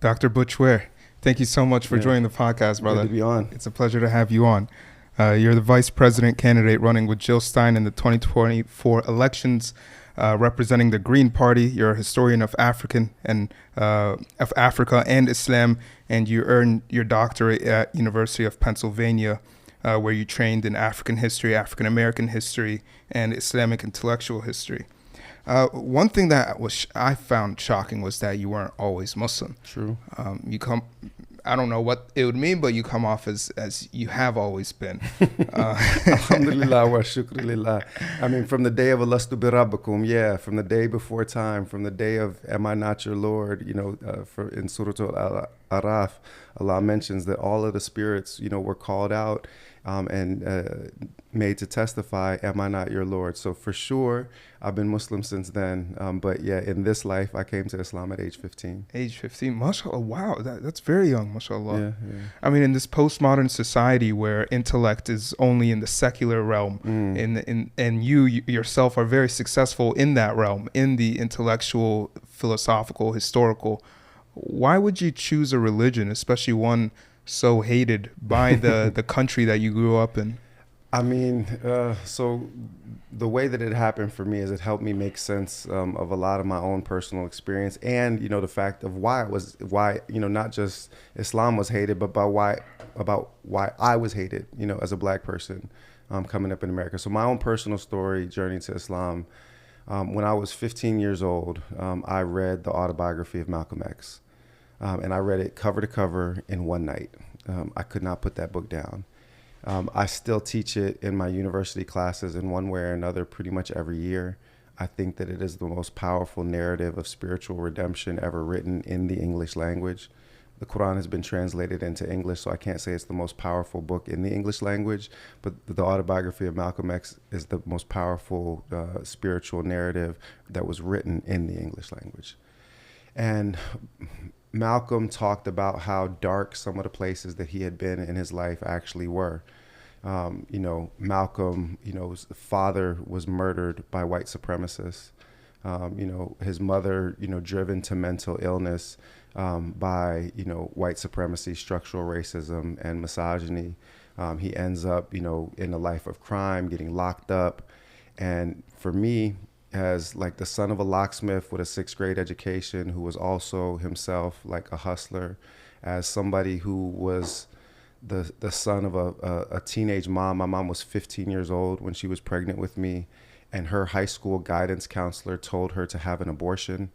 Dr. Butch Ware, thank you so much for joining the podcast, brother. Good to be on. It's a pleasure to have you on. You're the vice president candidate running with Jill Stein in the 2024 elections, representing the Green Party. You're a historian of Africa and Islam, and you earned your doctorate at University of Pennsylvania, where you trained in African history, African American history, and Islamic intellectual history. One thing that I found shocking was that you weren't always Muslim. True. I don't know what it would mean, but you come off as you have always been. Alhamdulillah wa shukrillah. I mean, from the day of Alastu bi Rabbakum, from the day before time, from the day of Am I Not Your Lord, in Surah Al-Araf, Allah mentions that all of the spirits, were called out and made to testify, am I not your Lord? So for sure, I've been Muslim since then. But in this life, I came to Islam at age 15. Age 15, mashallah, wow, that's very young, mashallah. Yeah. I mean, in this postmodern society where intellect is only in the secular realm, and you yourself are very successful in that realm, in the intellectual, philosophical, historical, why would you choose a religion, especially one so hated by the country that you grew up in? I mean, so the way that it happened for me is it helped me make sense of a lot of my own personal experience, and the fact of why not just Islam was hated, but about why I was hated, as a black person coming up in America. So my own personal story, journey to Islam. When I was 15 years old, I read the autobiography of Malcolm X. And I read it cover to cover in one night. I could not put that book down. I still teach it in my university classes in one way or another pretty much every year. I think that it is the most powerful narrative of spiritual redemption ever written in the English language. The Quran has been translated into English, so I can't say it's the most powerful book in the English language, but the autobiography of Malcolm X is the most powerful spiritual narrative that was written in the English language. And Malcolm talked about how dark some of the places that he had been in his life actually were. Malcolm, his father was murdered by white supremacists. His mother, driven to mental illness by, white supremacy, structural racism, and misogyny. He ends up, in a life of crime, getting locked up. And for me, as like the son of a locksmith with a 6th grade education, who was also himself like a hustler, as somebody who was the son of a teenage mom. My mom was 15 years old when she was pregnant with me, and her high school guidance counselor told her to have an abortion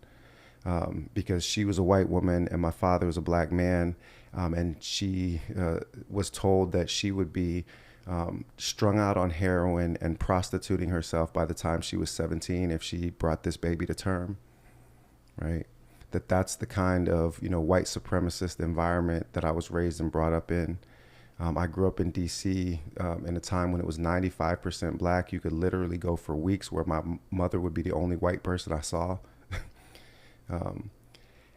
because she was a white woman and my father was a black man, and she was told that she would be strung out on heroin and prostituting herself by the time she was 17 if she brought this baby to term, right? That's the kind of, white supremacist environment that I was raised and brought up in. I grew up in D.C. In a time when it was 95% black. You could literally go for weeks where my mother would be the only white person I saw.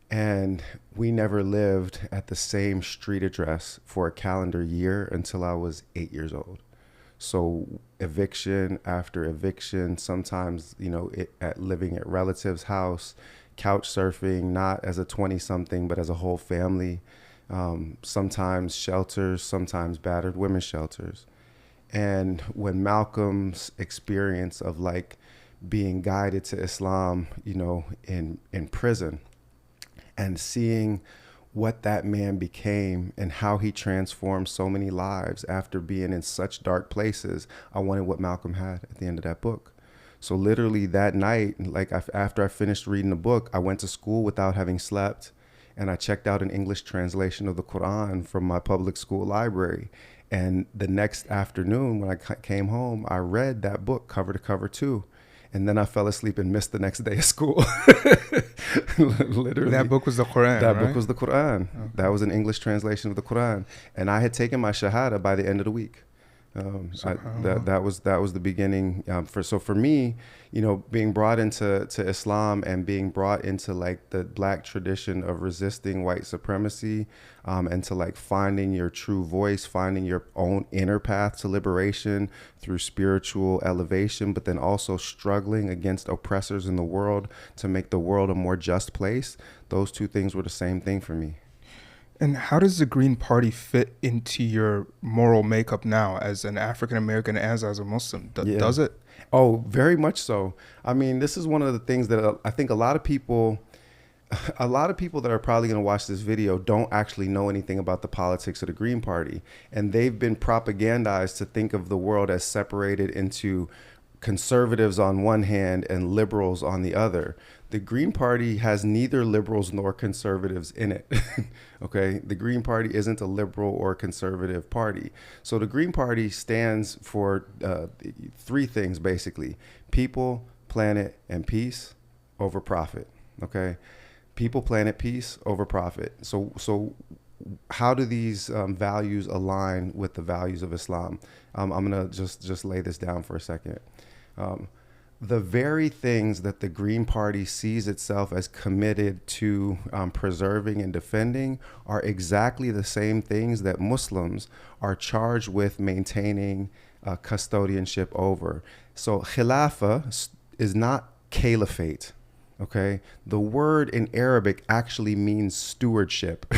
And we never lived at the same street address for a calendar year until I was 8 years old. So eviction after eviction, sometimes, living at relatives' house, couch surfing, not as a 20-something, but as a whole family. Sometimes shelters, sometimes battered women's shelters. And when Malcolm's experience of like being guided to Islam, in prison, and seeing what that man became and how he transformed so many lives after being in such dark places, I wanted what Malcolm had at the end of that book. So literally that night, after I finished reading the book, I went to school without having slept, and I checked out an English translation of the Quran from my public school library. And the next afternoon when I came home, I read that book cover to cover too. And then I fell asleep and missed the next day of school. Literally. That book was the Quran, That right? book was the Quran. Okay. That was an English translation of the Quran. And I had taken my Shahada by the end of the week. That was the beginning. For me, being brought into Islam and being brought into like the black tradition of resisting white supremacy, and to like finding your true voice, finding your own inner path to liberation through spiritual elevation, but then also struggling against oppressors in the world to make the world a more just place. Those two things were the same thing for me. And how does the Green Party fit into your moral makeup now as an African American, as a Muslim? Does it? Oh, very much so. I mean, this is one of the things that I think a lot of people that are probably going to watch this video don't actually know anything about the politics of the Green Party. And they've been propagandized to think of the world as separated into conservatives on one hand and liberals on the other. The Green Party has neither liberals nor conservatives in it. Okay, the Green Party isn't a liberal or conservative party. So the Green Party stands for three things, basically: people, planet, and peace over profit. Okay, people, planet, peace over profit. So how do these values align with the values of Islam? I'm gonna just lay this down for a second. The very things that the Green Party sees itself as committed to preserving and defending are exactly the same things that Muslims are charged with maintaining custodianship over. So Khilafah is not caliphate. Okay, the word in Arabic actually means stewardship.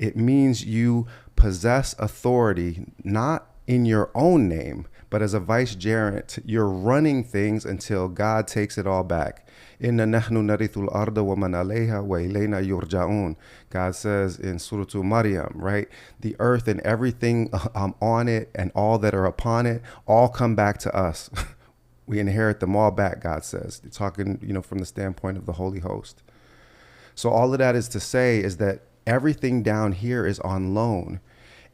It means you possess authority not in your own name, but as a vicegerent, you're running things until God takes it all back. Inna nahnu narithul arda wa man alayha wa ilayna yurja'un. God says in Surah Maryam, right? The earth and everything on it and all that are upon it all come back to us. We inherit them all back, God says. You're talking, from the standpoint of the Holy Host. So all of that is to say is that everything down here is on loan.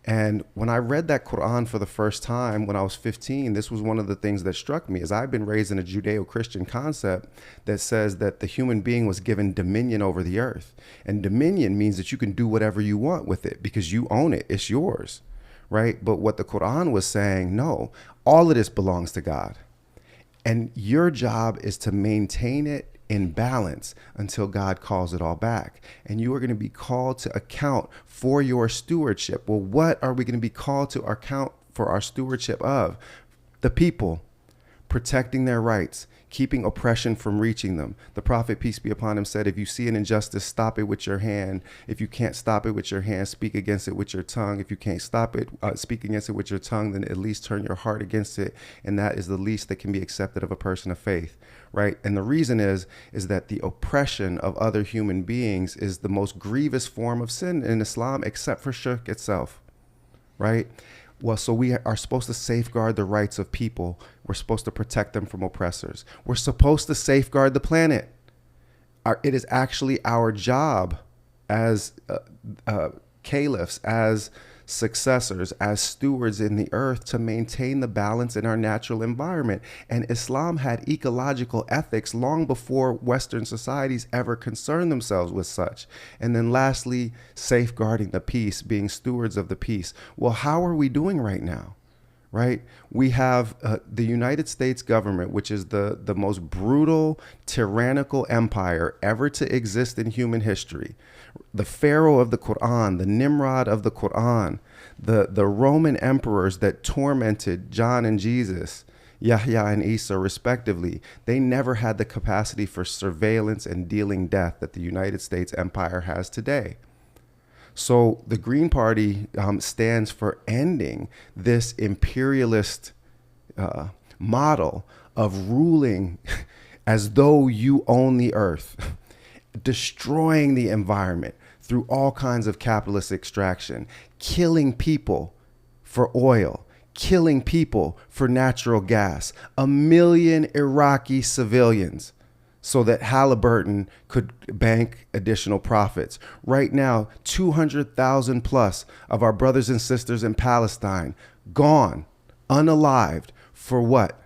And when I read that Quran for the first time when I was 15, this was one of the things that struck me, is I've been raised in a Judeo-Christian concept that says that the human being was given dominion over the earth. And dominion means that you can do whatever you want with it because you own it. It's yours, right? But what the Quran was saying, no, all of this belongs to God. And your job is to maintain it in balance until God calls it all back. And you are going to be called to account for your stewardship. Well, what are we going to be called to account for our stewardship of? The people, protecting their rights, keeping oppression from reaching them. The Prophet, peace be upon him, said, if you see an injustice, stop it with your hand. If you can't stop it with your hand, speak against it with your tongue. If you can't stop it, speak against it with your tongue, then at least turn your heart against it. And that is the least that can be accepted of a person of faith, right? And the reason is that the oppression of other human beings is the most grievous form of sin in Islam, except for shirk itself, right? Well, so we are supposed to safeguard the rights of people. We're supposed to protect them from oppressors. We're supposed to safeguard the planet. It is actually our job as caliphs, as successors, as stewards in the earth, to maintain the balance in our natural environment. And Islam had ecological ethics long before Western societies ever concerned themselves with such. And then lastly, safeguarding the peace, being stewards of the peace. Well, how are we doing right now? Right? We have the United States government, which is the most brutal, tyrannical empire ever to exist in human history. The Pharaoh of the Quran, the Nimrod of the Quran, the Roman emperors that tormented John and Jesus, Yahya and Isa, respectively. They never had the capacity for surveillance and dealing death that the United States empire has today. So the Green Party stands for ending this imperialist model of ruling as though you own the earth, destroying the environment through all kinds of capitalist extraction, killing people for oil, killing people for natural gas, 1 million Iraqi civilians, so that Halliburton could bank additional profits. Right now, 200,000 plus of our brothers and sisters in Palestine gone, unalived, for what?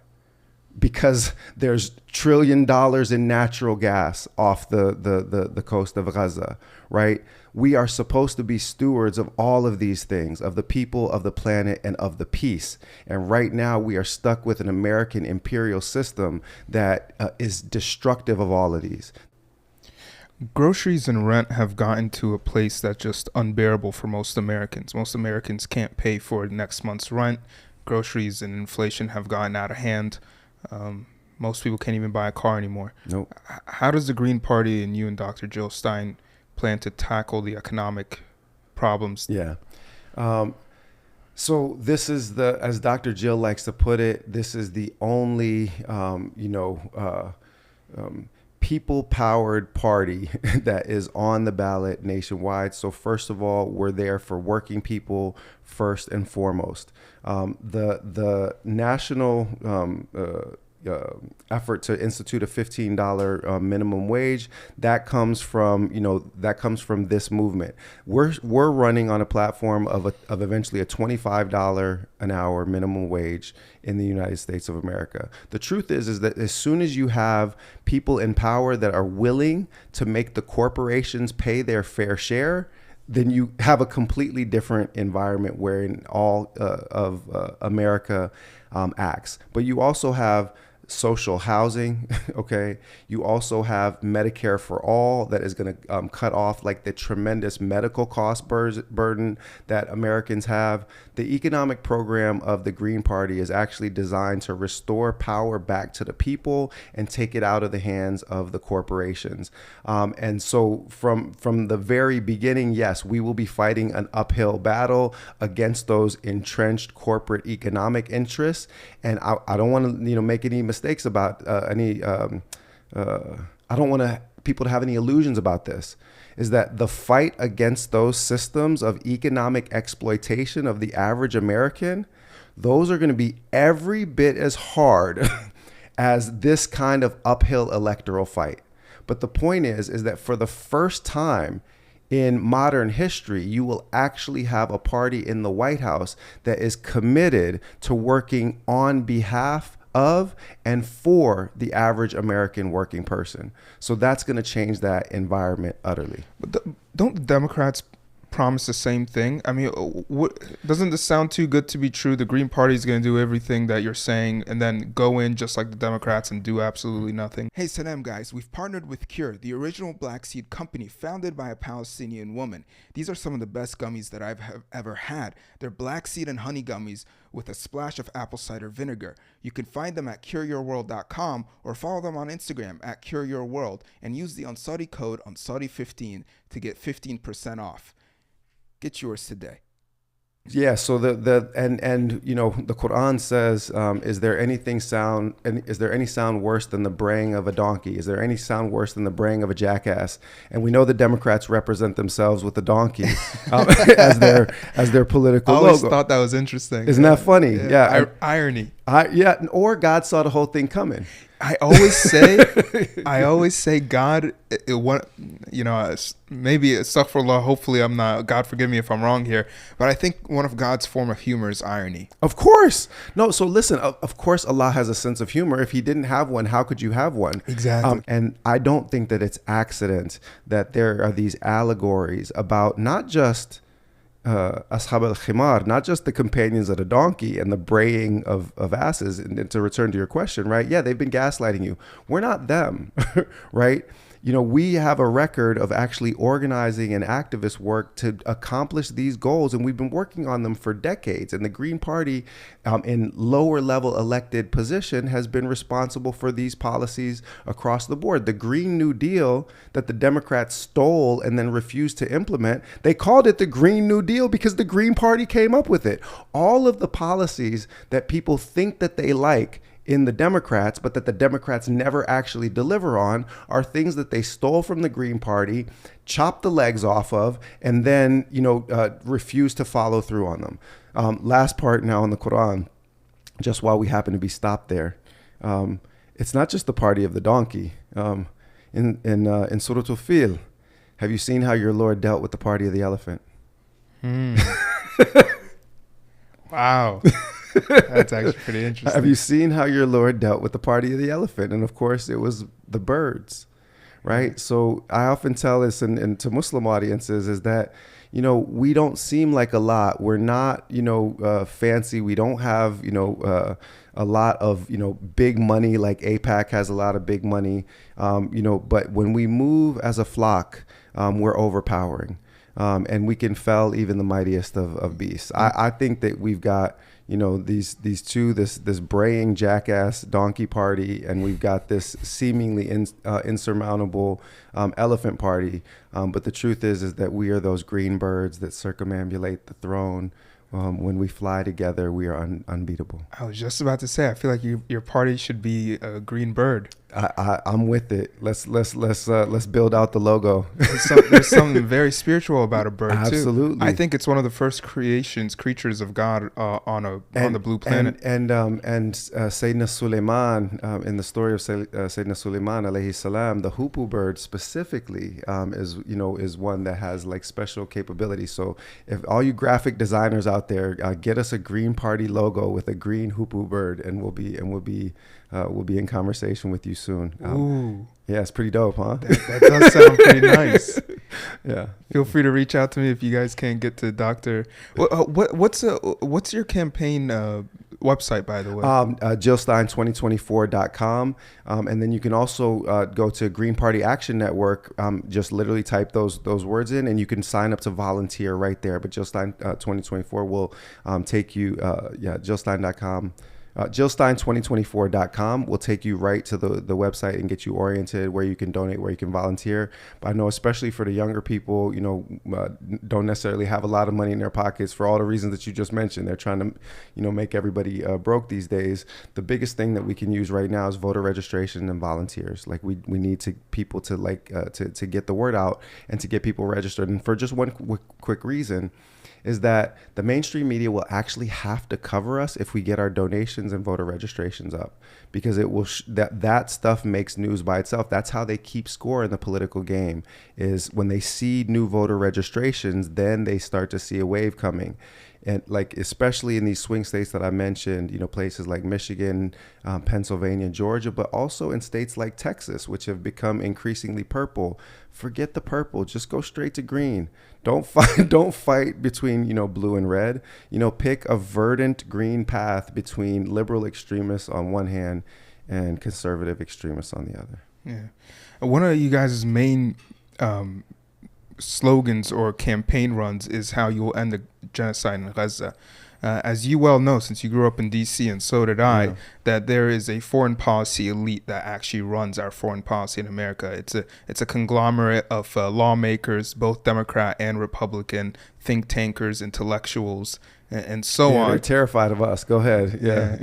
Because there's $1 trillion in natural gas off the coast of Gaza, right? We are supposed to be stewards of all of these things, of the people, of the planet, and of the peace. And right now we are stuck with an American imperial system that is destructive of all of these. Groceries and rent have gotten to a place that's just unbearable for most Americans. Most Americans can't pay for next month's rent. Groceries and inflation have gotten out of hand. Most people can't even buy a car anymore. Nope. How does the Green Party and you and Dr. Jill Stein plan to tackle the economic problems. Yeah. So this is as Dr. Jill likes to put it, this is the only, people-powered party that is on the ballot nationwide. So first of all, we're there for working people first and foremost. The national effort to institute a $15 minimum wage, that comes from this movement. We're running on a platform of eventually a $25 an hour minimum wage in the United States of America. The truth is that as soon as you have people in power that are willing to make the corporations pay their fair share, then you have a completely different environment wherein all of America acts. But you also have social housing, okay? You also have Medicare for all that is going to cut off like the tremendous medical cost burden that Americans have. The economic program of the Green Party is actually designed to restore power back to the people and take it out of the hands of the corporations. And so from the very beginning, yes, we will be fighting an uphill battle against those entrenched corporate economic interests. And I don't want to make any mistakes about I don't want people to have any illusions about this, is that the fight against those systems of economic exploitation of the average American, those are going to be every bit as hard as this kind of uphill electoral fight. But the point is that for the first time in modern history, you will actually have a party in the White House that is committed to working on behalf of and for the average American working person. So that's going to change that environment utterly. But don't the Democrats promise the same thing? I mean, doesn't this sound too good to be true? The Green Party is going to do everything that you're saying and then go in just like the Democrats and do absolutely nothing. Hey, Sanem guys, we've partnered with Cure, the original black seed company founded by a Palestinian woman. These are some of the best gummies that I've ever had. They're black seed and honey gummies with a splash of apple cider vinegar. You can find them at cureyourworld.com or follow them on Instagram at cureyourworld and use the Ansari code Ansari15 to get 15% off. Get yours today. Yeah. So the Quran says, is there any sound worse than the braying of a donkey? Is there any sound worse than the braying of a jackass? And we know the Democrats represent themselves with the donkey as their political logo. I always thought that was interesting. Isn't that funny? Yeah. Irony. Or God saw the whole thing coming. I always say God, maybe astaghfirullah, hopefully I'm not, God forgive me if I'm wrong here, but I think one of God's form of humor is irony. Of course. No, so listen, of course Allah has a sense of humor. If he didn't have one, how could you have one? Exactly. And I don't think that it's accident that there are these allegories about not just Ashab al-Khimar, not just the companions of the donkey and the braying of asses. And to return to your question, right? Yeah, they've been gaslighting you. We're not them, right? We have a record of actually organizing and activist work to accomplish these goals, and we've been working on them for decades. And the Green Party, in lower level elected position, has been responsible for these policies across the board. The Green New Deal that the Democrats stole and then refused to implement, they called it the Green New Deal because the Green Party came up with it. All of the policies that people think that they like in the Democrats, but that the Democrats never actually deliver on, are things that they stole from the Green Party, chopped the legs off of, and then, refuse to follow through on them. Last part now in the Quran, just while we happen to be stopped there. It's not just the party of the donkey. In Surah Al-Fil, have you seen how your Lord dealt with the party of the elephant? Wow. That's actually pretty interesting. Have you seen how your Lord dealt with the party of the elephant? And of course, it was the birds, right? So I often tell this and to Muslim audiences is that, we don't seem like a lot. We're not, fancy. We don't have, a lot of, big money like AIPAC has a lot of big money, but when we move as a flock, we're overpowering. and we can fell even the mightiest of beasts. I think that we've got, these two, this braying jackass donkey party, and we've got this seemingly insurmountable elephant party. But the truth is that we are those green birds that circumambulate the throne. When we fly together, we are unbeatable. I was just about to say, I feel like your party should be a green bird. I'm with it. Let's build out the logo. There's something very spiritual about a bird too. Absolutely. I think it's one of the first creatures of God on the blue planet. And Sayyidina Sulaiman, in the story of Sayyidina Sulaiman alayhi salam, the hoopoe bird specifically is one that has like special capabilities. So if all you graphic designers out there, get us a green party logo with a green hoopoe bird, and we'll be in conversation with you soon. Ooh. Yeah, it's pretty dope, huh? That does sound pretty nice. Yeah. Feel free to reach out to me if you guys can't get to Dr. What's your campaign website, by the way? JillStein2024.com. And then you can also go to Green Party Action Network. Just literally type those words in, and you can sign up to volunteer right there. But Jill Stein 2024 will take you, JillStein.com. JillStein2024.com will take you right to the website and get you oriented where you can donate, where you can volunteer. But I know, especially for the younger people, don't necessarily have a lot of money in their pockets for all the reasons that you just mentioned. They're trying to, make everybody broke these days. The biggest thing that we can use right now is voter registration and volunteers. Like we need people to to get the word out and to get people registered. And for just one quick reason, is that the mainstream media will actually have to cover us if we get our donations and voter registrations up, because it will that stuff makes news by itself. That's how they keep score in the political game, is when they see new voter registrations, then they start to see a wave coming. And like, especially in these swing states that I mentioned, places like Michigan, Pennsylvania, Georgia, but also in states like Texas, which have become increasingly purple. Forget the purple, just go straight to green. Don't fight between, blue and red. Pick a verdant green path between liberal extremists on one hand and conservative extremists on the other. Yeah. One of you guys' main slogans or campaign runs is how you will end the genocide in Gaza. As you well know, since you grew up in D.C. and so did I, that there is a foreign policy elite that actually runs our foreign policy in America. It's a conglomerate of lawmakers, both Democrat and Republican, think tankers, intellectuals, and so on. They're terrified of us. Go ahead. Yeah.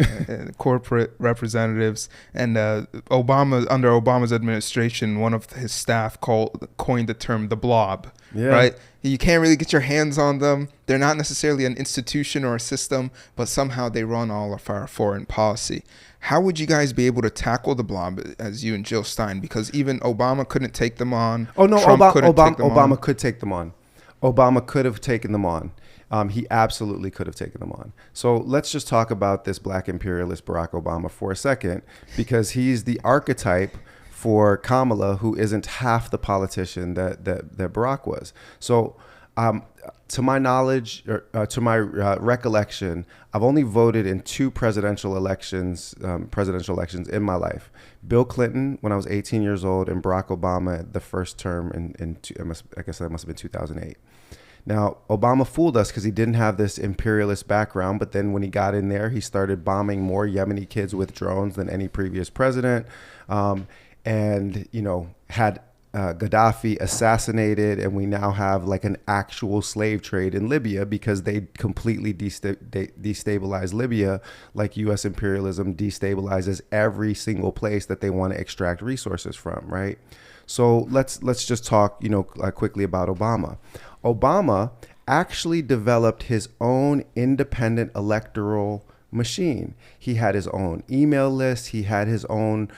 Corporate representatives. And under Obama's administration, one of his staff coined the term the Blob. Yeah. Right? You can't really get your hands on them. They're not necessarily an institution or a system, but somehow they run all of our foreign policy. How would you guys be able to tackle the Blob as you and Jill Stein? Because even Obama couldn't take them on. Oh, no, Trump couldn't take them Obama on. could take them on. Obama could have taken them on. He absolutely could have taken them on. So let's just talk about this black imperialist Barack Obama for a second, because he's the archetype for Kamala, who isn't half the politician that Barack was. So to my knowledge, or to my recollection, I've only voted in 2 presidential elections in my life. Bill Clinton when I was 18 years old, and Barack Obama the first term I guess that must have been 2008. Now, Obama fooled us because he didn't have this imperialist background, but then when he got in there, he started bombing more Yemeni kids with drones than any previous president, and had Gaddafi assassinated, and we now have like an actual slave trade in Libya because they completely destabilized Libya, like U.S. imperialism destabilizes every single place that they want to extract resources from, right? So let's just talk, quickly about Obama. Obama actually developed his own independent electoral machine. He had his own email list. He had his own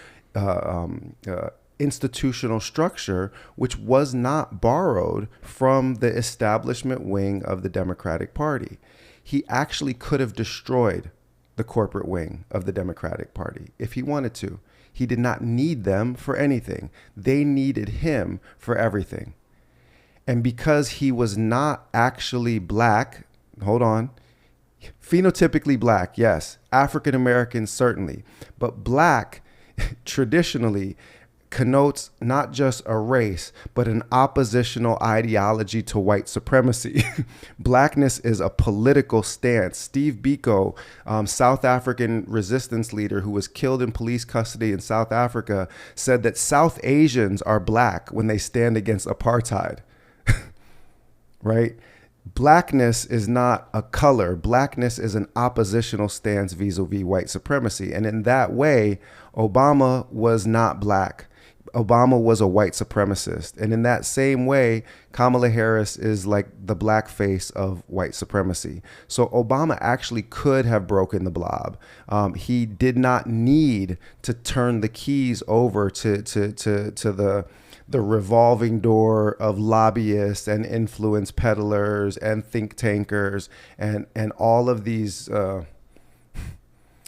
institutional structure, which was not borrowed from the establishment wing of the Democratic Party. He actually could have destroyed the corporate wing of the Democratic Party if he wanted to. He did not need them for anything. They needed him for everything. And because he was not actually black, phenotypically black, yes, African American certainly, but black traditionally connotes not just a race, but an oppositional ideology to white supremacy. Blackness is a political stance. Steve Biko, South African resistance leader who was killed in police custody in South Africa, said that South Asians are black when they stand against apartheid. Right? Blackness is not a color. Blackness is an oppositional stance vis-a-vis white supremacy. And in that way, Obama was not black. Obama was a white supremacist. And in that same way, Kamala Harris is like the black face of white supremacy. So Obama actually could have broken the blob. He did not need to turn the keys over to the revolving door of lobbyists and influence peddlers and think tankers and all of these, man,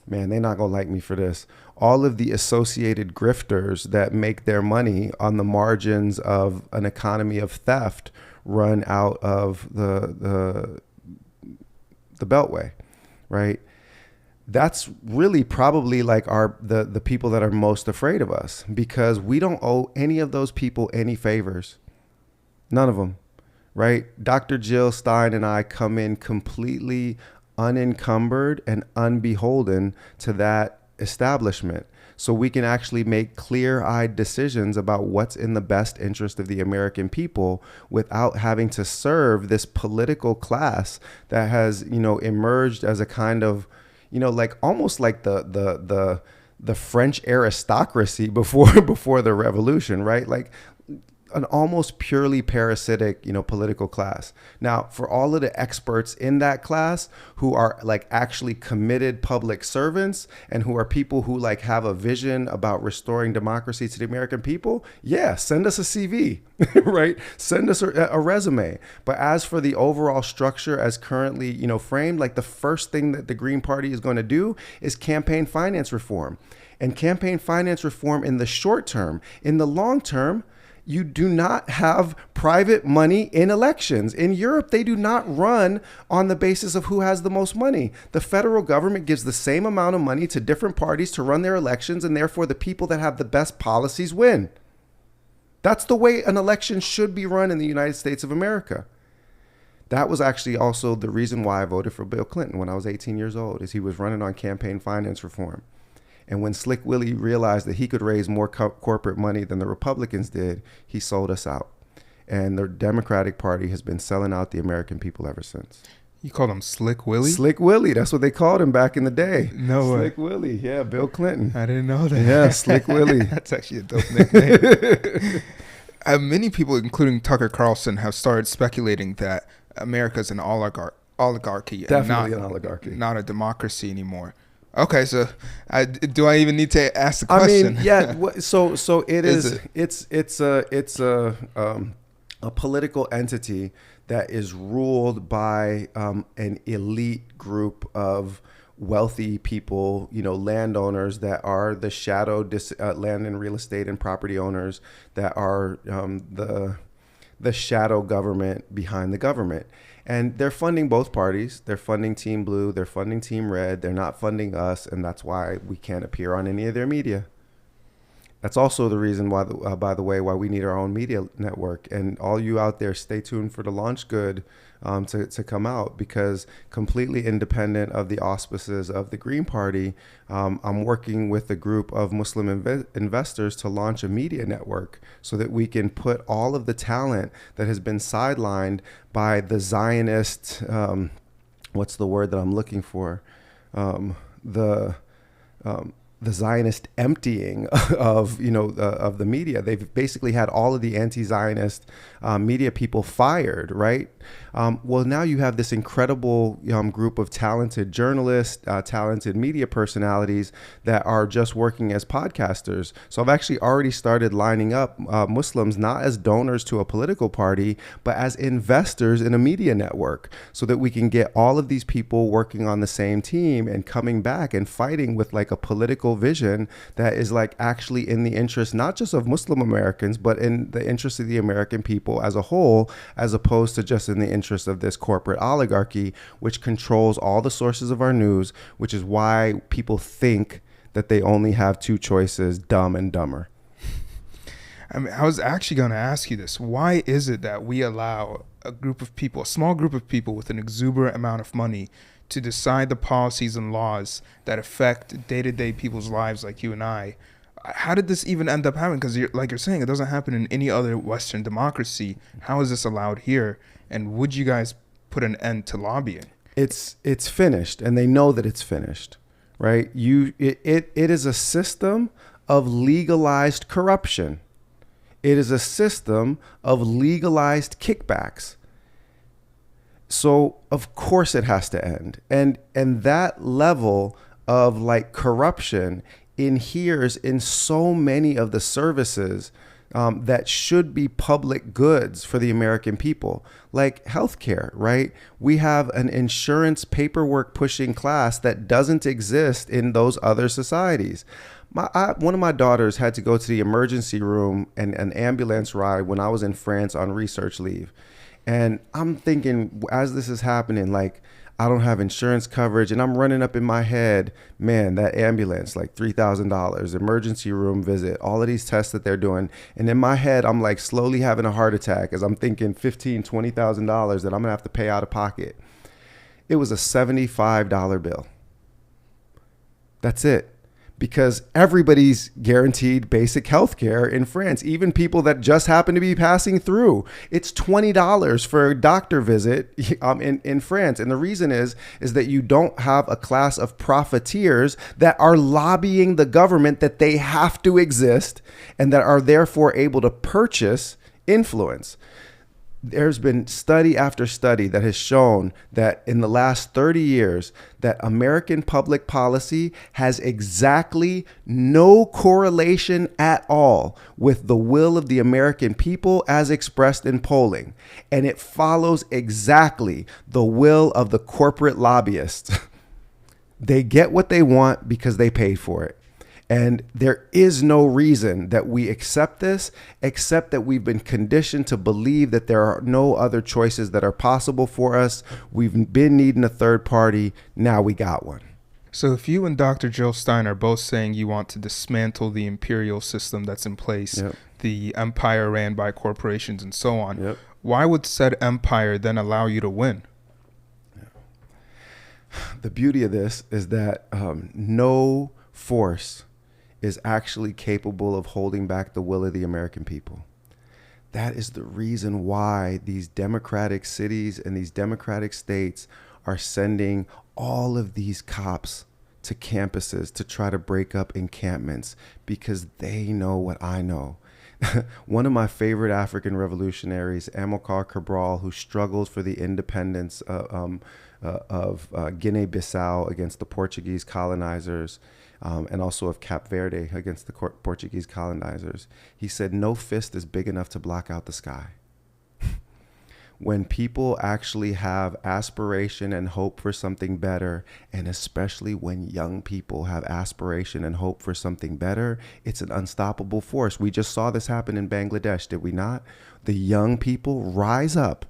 they're not gonna like me for this. All of the associated grifters that make their money on the margins of an economy of theft run out of the Beltway, right? That's really probably like the people that are most afraid of us, because we don't owe any of those people any favors. None of them, right? Dr. Jill Stein and I come in completely unencumbered and unbeholden to that establishment. So we can actually make clear-eyed decisions about what's in the best interest of the American people without having to serve this political class that has, emerged as a kind of, like almost like the French aristocracy before the revolution, right? Like an almost purely parasitic, political class. Now, for all of the experts in that class who are like actually committed public servants and who are people who like have a vision about restoring democracy to the American people, yeah, send us a CV, right? Send us a resume. But as for the overall structure as currently, framed, like the first thing that the Green Party is going to do is campaign finance reform. And campaign finance reform in the short term. In the long term, you do not have private money in elections. In Europe, they do not run on the basis of who has the most money. The federal government gives the same amount of money to different parties to run their elections, and therefore the people that have the best policies win. That's the way an election should be run in the United States of America. That was actually also the reason why I voted for Bill Clinton when I was 18 years old, is he was running on campaign finance reform. And when Slick Willie realized that he could raise more corporate money than the Republicans did, he sold us out. And the Democratic Party has been selling out the American people ever since. You called him Slick Willie? Slick Willie. That's what they called him back in the day. No way. Slick Willie. Yeah, Bill Clinton. I didn't know that. Yeah, Slick Willie. That's actually a dope nickname. Many people, including Tucker Carlson, have started speculating that America's an oligarchy. Definitely an oligarchy. Not a democracy anymore. Okay, so do I even need to ask the question? I mean, yeah. So it is. It's a political entity that is ruled by an elite group of wealthy people, landowners that are the shadow land and real estate and property owners that are the shadow government behind the government. And they're funding both parties. They're funding Team Blue. They're funding Team Red. They're not funding us. And that's why we can't appear on any of their media. That's also the reason why, by the way, why we need our own media network. And all you out there, stay tuned for the launch good to come out, because completely independent of the auspices of the Green Party, I'm working with a group of Muslim investors to launch a media network so that we can put all of the talent that has been sidelined by the Zionist, what's the word that I'm looking for? The Zionist emptying of the media. They've basically had all of the anti-Zionist media people fired, right? Well, now you have this incredible group of talented journalists, talented media personalities that are just working as podcasters. So I've actually already started lining up Muslims not as donors to a political party, but as investors in a media network, so that we can get all of these people working on the same team and coming back and fighting with like a political vision that is like actually in the interest not just of Muslim Americans, but in the interest of the American people as a whole, as opposed to just in the interest of this corporate oligarchy, which controls all the sources of our news, which is why people think that they only have two choices, dumb and dumber. I mean, I was actually going to ask you this. Why is it that we allow a group of people, a small group of people with an exuberant amount of money to decide the policies and laws that affect day-to-day people's lives like you and I? How did this even end up happening? Because like you're saying, it doesn't happen in any other Western democracy. How is this allowed here? And would you guys put an end to lobbying? It's finished, and they know that it's finished, right? It is a system of legalized corruption. It is a system of legalized kickbacks. So of course it has to end. And that level of like corruption inheres in so many of the services that should be public goods for the American people, like healthcare, right? We have an insurance paperwork pushing class that doesn't exist in those other societies. One of my daughters had to go to the emergency room and an ambulance ride when I was in France on research leave. And I'm thinking, as this is happening, like, I don't have insurance coverage, and I'm running up in my head, man, that ambulance, like $3,000, emergency room visit, all of these tests that they're doing. And in my head, I'm like slowly having a heart attack as I'm thinking $15,000, $20,000 that I'm gonna have to pay out of pocket. It was a $75 bill. That's it. Because everybody's guaranteed basic health care in France, even people that just happen to be passing through. It's $20 for a doctor visit in France. And the reason is that you don't have a class of profiteers that are lobbying the government that they have to exist and that are therefore able to purchase influence. There's been study after study that has shown that in the last 30 years, that American public policy has exactly no correlation at all with the will of the American people as expressed in polling. And it follows exactly the will of the corporate lobbyists. They get what they want because they paid for it. And there is no reason that we accept this, except that we've been conditioned to believe that there are no other choices that are possible for us. We've been needing a third party. Now we got one. So if you and Dr. Jill Stein are both saying you want to dismantle the imperial system that's in place, Yep. the empire ran by corporations and so on, Yep. why would said empire then allow you to win? The beauty of this is that no force is actually capable of holding back the will of the American people. That is the reason why these democratic cities and these democratic states are sending all of these cops to campuses to try to break up encampments, because they know what I know. One of my favorite African revolutionaries, Amilcar Cabral, who struggled for the independence of Guinea-Bissau against the Portuguese colonizers, and also of Cap Verde against the Portuguese colonizers. He said, no fist is big enough to block out the sky. When people actually have aspiration and hope for something better, and especially when young people have aspiration and hope for something better, it's an unstoppable force. We just saw this happen in Bangladesh, did we not? The young people rise up.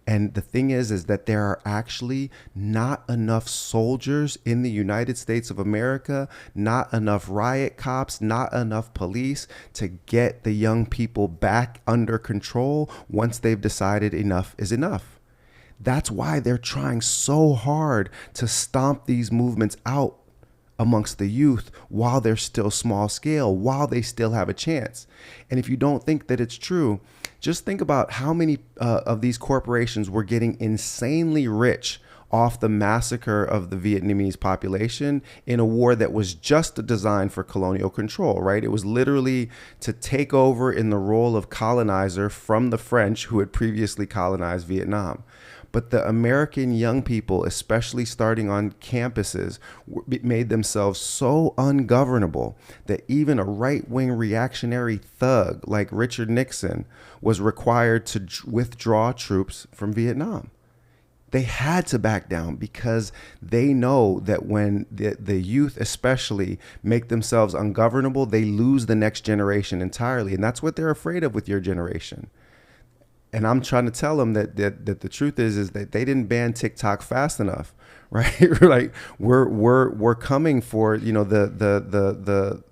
And the thing is that there are actually not enough soldiers in the United States of America, not enough riot cops, not enough police to get the young people back under control once they've decided enough is enough. That's why they're trying so hard to stomp these movements out amongst the youth while they're still small scale, while they still have a chance. And if you don't think that it's true, just think about how many of these corporations were getting insanely rich off the massacre of the Vietnamese population in a war that was just designed for colonial control, right? It was literally to take over in the role of colonizer from the French who had previously colonized Vietnam. But the American young people, especially starting on campuses, made themselves so ungovernable that even a right-wing reactionary thug like Richard Nixon was required to withdraw troops from Vietnam. They had to back down because they know that when the youth especially make themselves ungovernable, they lose the next generation entirely. And that's what they're afraid of with your generation. And I'm trying to tell them that the truth is that they didn't ban TikTok fast enough, right? Like we're coming for, you know, the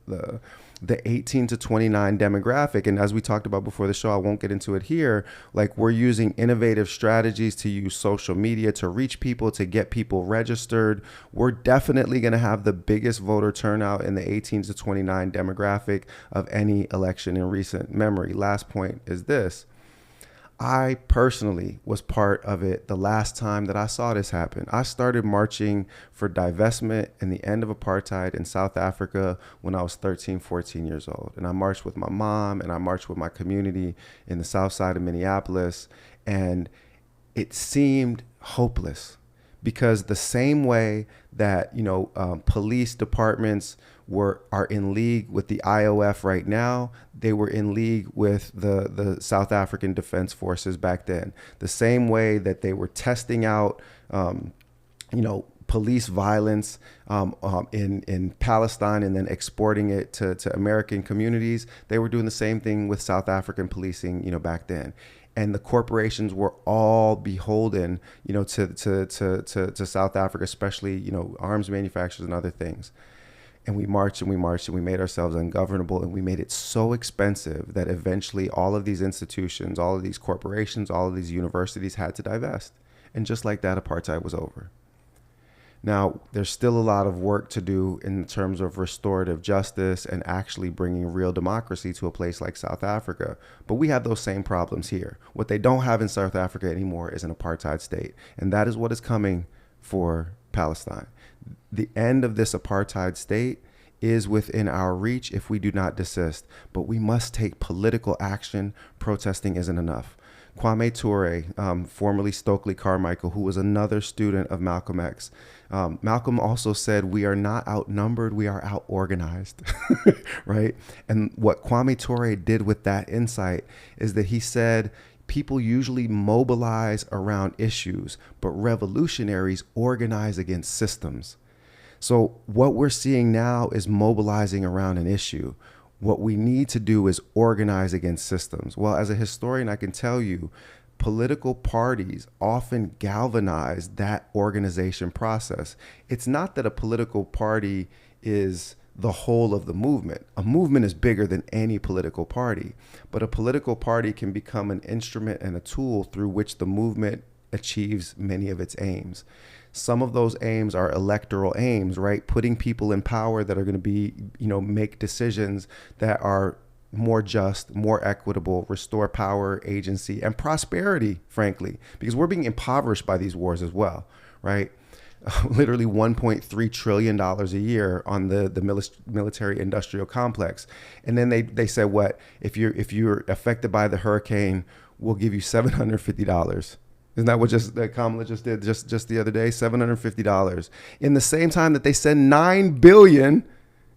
the 18 to 29 demographic. And as we talked about before the show, I won't get into it here. Like, we're using innovative strategies to use social media to reach people, to get people registered. We're definitely going to have the biggest voter turnout in the 18 to 29 demographic of any election in recent memory. Last point is this. I personally was part of it the last time that I saw this happen. I started marching for divestment and the end of apartheid in South Africa when I was 13, 14 years old. And I marched with my mom and I marched with my community in the south side of Minneapolis. And it seemed hopeless because the same way that, police departments are in league with the IOF right now, they were in league with the South African Defense Forces back then. The same way that they were testing out, police violence in Palestine and then exporting it to American communities, they were doing the same thing with South African policing, back then. And the corporations were all beholden, to South Africa, especially, arms manufacturers and other things. And we marched and we marched and we made ourselves ungovernable, and we made it so expensive that eventually all of these institutions, all of these corporations, all of these universities had to divest. And just like that, apartheid was over. Now, there's still a lot of work to do in terms of restorative justice and actually bringing real democracy to a place like South Africa. But we have those same problems here. What they don't have in South Africa anymore is an apartheid state. And that is what is coming for Palestine. The end of this apartheid state is within our reach if we do not desist. But we must take political action. Protesting isn't enough. Kwame Ture, formerly Stokely Carmichael, who was another student of Malcolm X. Malcolm also said, we are not outnumbered, we are out-organized, right? And what Kwame Ture did with that insight is that he said, people usually mobilize around issues, but revolutionaries organize against systems. So what we're seeing now is mobilizing around an issue. What we need to do is organize against systems. Well, as a historian, I can tell you, political parties often galvanize that organization process. It's not that a political party is the whole of the movement. A movement is bigger than any political party, but a political party can become an instrument and a tool through which the movement achieves many of its aims. Some of those aims are electoral aims, right? Putting people in power that are going to be, make decisions that are more just, more equitable, restore power, agency, and prosperity, frankly, because we're being impoverished by these wars as well, right? Literally $1.3 trillion a year on the military industrial complex. And then they said, what, if you're affected by the hurricane, we'll give you $750. Isn't that what that Kamal just did just the other day? $750. In the same time that they send $9 billion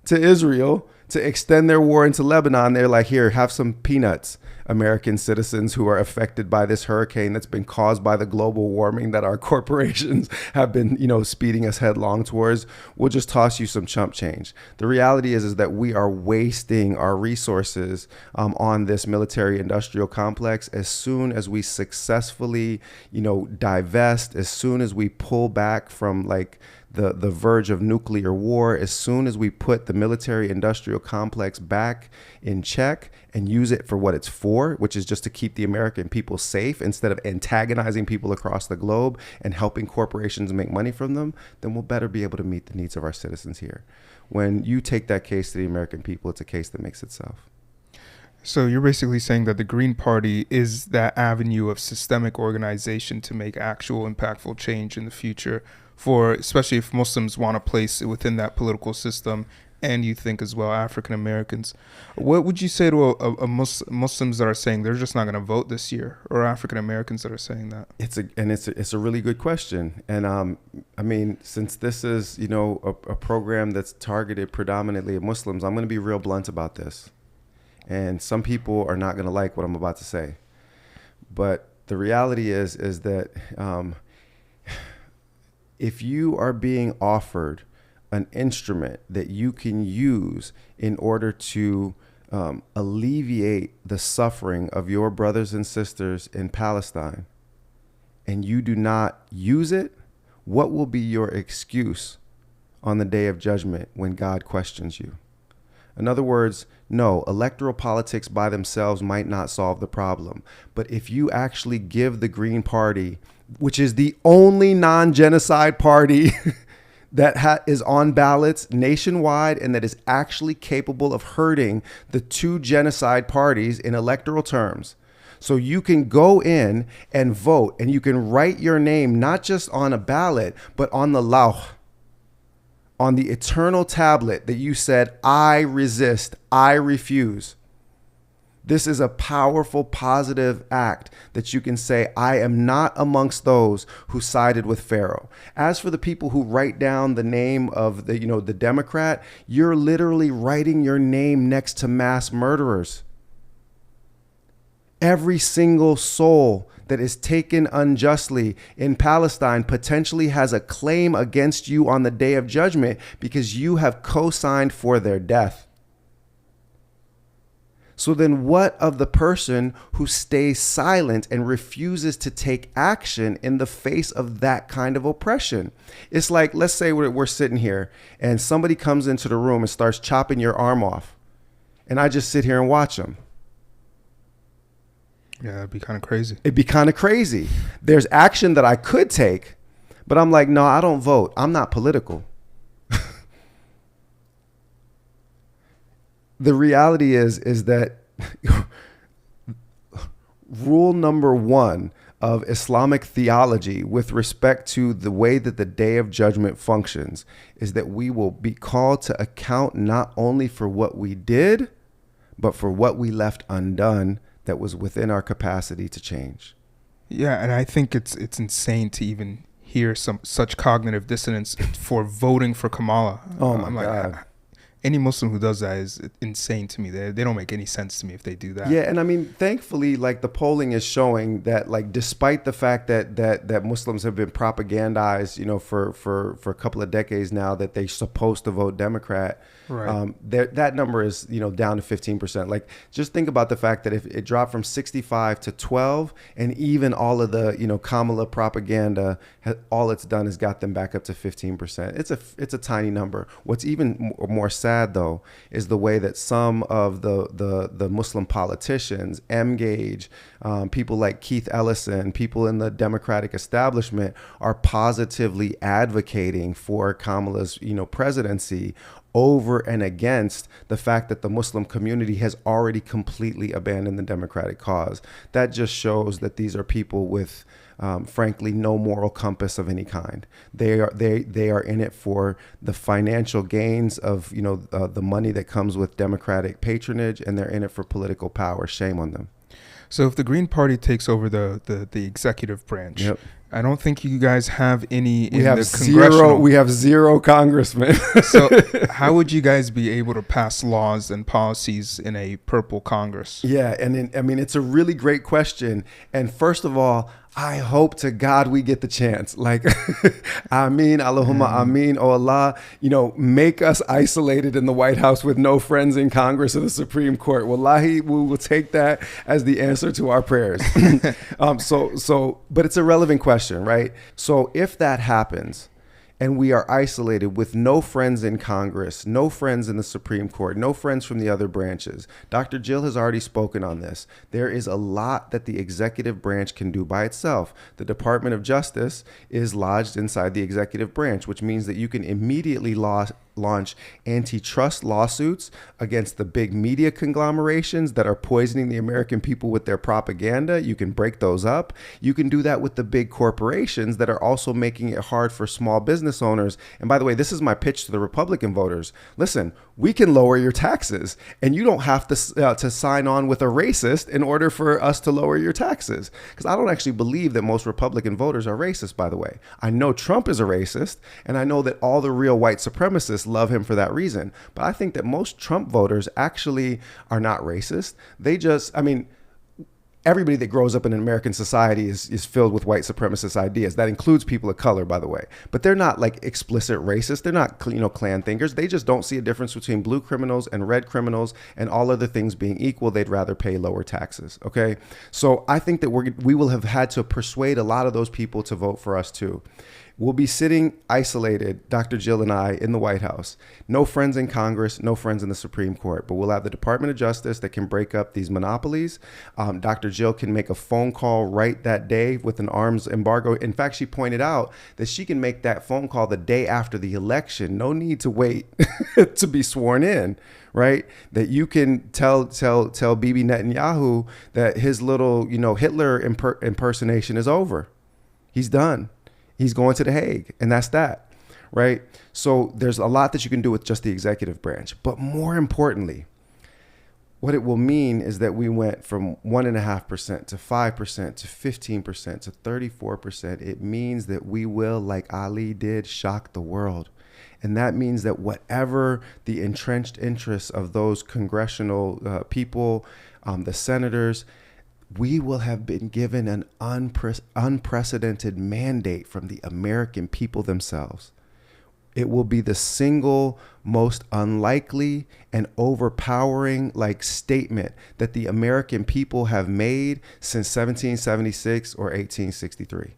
to Israel to extend their war into Lebanon, they're like, here, have some peanuts, American citizens who are affected by this hurricane that's been caused by the global warming that our corporations have been, speeding us headlong towards. We'll just toss you some chump change. The reality is that we are wasting our resources on this military industrial complex. As soon as we successfully, divest, as soon as we pull back from the verge of nuclear war, as soon as we put the military industrial complex back in check and use it for what it's for, which is just to keep the American people safe instead of antagonizing people across the globe and helping corporations make money from them, then we'll better be able to meet the needs of our citizens here. When you take that case to the American people, it's a case that makes itself. So you're basically saying that the Green Party is that avenue of systemic organization to make actual impactful change in the future, especially if Muslims want to place it within that political system, and you think as well African Americans. What would you say to Muslims that are saying they're just not going to vote this year, or African Americans that are saying that? It's a really good question. And since this is a program that's targeted predominantly at Muslims, I'm going to be real blunt about this. And some people are not going to like what I'm about to say, but the reality is that if you are being offered an instrument that you can use in order to alleviate the suffering of your brothers and sisters in Palestine, and you do not use it, what will be your excuse on the day of judgment when God questions you? In other words, no, electoral politics by themselves might not solve the problem. But if you actually give the Green Party, which is the only non-genocide party that is on ballots nationwide and that is actually capable of hurting the two genocide parties in electoral terms. So you can go in and vote and you can write your name not just on a ballot, but on the lawh, on the eternal tablet that you said, I resist, I refuse. This is a powerful, positive act that you can say, I am not amongst those who sided with Pharaoh. As for the people who write down the name of the Democrat, you're literally writing your name next to mass murderers. Every single soul that is taken unjustly in Palestine potentially has a claim against you on the day of judgment because you have co-signed for their death. So then what of the person who stays silent and refuses to take action in the face of that kind of oppression? It's like, let's say we're sitting here and somebody comes into the room and starts chopping your arm off, and I just sit here and watch them. Yeah, that'd be kind of crazy. It'd be kind of crazy. There's action that I could take, but I'm like, no, I don't vote. I'm not political. The reality is that rule number one of Islamic theology with respect to the way that the Day of Judgment functions is that we will be called to account not only for what we did, but for what we left undone that was within our capacity to change. Yeah, and I think it's insane to even hear such cognitive dissonance for voting for Kamala. Oh my God. Any Muslim who does that is insane to me. They don't make any sense to me if they do that. Yeah, and I mean, thankfully, like the polling is showing that, like, despite the fact that Muslims have been propagandized, for a couple of decades now that they're supposed to vote Democrat, right. That number is down to 15%. Like, just think about the fact that if it dropped from 65 to 12, and even all of the Kamala propaganda, all it's done is got them back up to 15%. It's a tiny number. What's even more sad, though, is the way that some of the Muslim politicians, Gage, people like Keith Ellison, people in the Democratic establishment are positively advocating for Kamala's presidency over and against the fact that the Muslim community has already completely abandoned the Democratic cause. That just shows that these are people with frankly, no moral compass of any kind. They are in it for the financial gains of the money that comes with Democratic patronage, and they're in it for political power. Shame on them. So if the Green Party takes over the executive branch, yep. I don't think you guys have any. We have zero congressmen. So how would you guys be able to pass laws and policies in a purple Congress? Yeah, and it's a really great question. And first of all, I hope to God we get the chance. Like, Ameen, Allahumma Ameen, oh Allah, make us isolated in the White House with no friends in Congress or the Supreme Court. Wallahi, we will take that as the answer to our prayers. But it's a relevant question, right? So if that happens, and we are isolated with no friends in Congress, no friends in the Supreme Court, no friends from the other branches. Dr. Jill has already spoken on this. There is a lot that the executive branch can do by itself. The Department of Justice is lodged inside the executive branch, which means that you can immediately launch antitrust lawsuits against the big media conglomerations that are poisoning the American people with their propaganda. You can break those up. You can do that with the big corporations that are also making it hard for small business owners. And by the way, this is my pitch to the Republican voters. Listen, we can lower your taxes, and you don't have to sign on with a racist in order for us to lower your taxes. Because I don't actually believe that most Republican voters are racist, by the way. I know Trump is a racist, and I know that all the real white supremacists love him for that reason. But I think that most Trump voters actually are not racist. They just, everybody that grows up in an American society is filled with white supremacist ideas. That includes people of color, by the way. But they're not like explicit racist. They're not, Klan thinkers. They just don't see a difference between blue criminals and red criminals, and all other things being equal, they'd rather pay lower taxes. Okay. So I think that we will have had to persuade a lot of those people to vote for us too. We'll be sitting isolated, Dr. Jill and I, in the White House. No friends in Congress, no friends in the Supreme Court, but we'll have the Department of Justice that can break up these monopolies. Dr. Jill can make a phone call right that day with an arms embargo. In fact, she pointed out that she can make that phone call the day after the election. No need to wait to be sworn in, right? That you can tell Bibi Netanyahu that his little, Hitler impersonation is over. He's done. He's going to The Hague, and that's that, right? So there's a lot that you can do with just the executive branch. But more importantly, what it will mean is that we went from 1.5% to 5% to 15% to 34%. It means that we will, like Ali did, shock the world. And that means that whatever the entrenched interests of those congressional people, the senators, we will have been given an unprecedented mandate from the American people themselves. It will be the single most unlikely and overpowering statement that the American people have made since 1776 or 1863.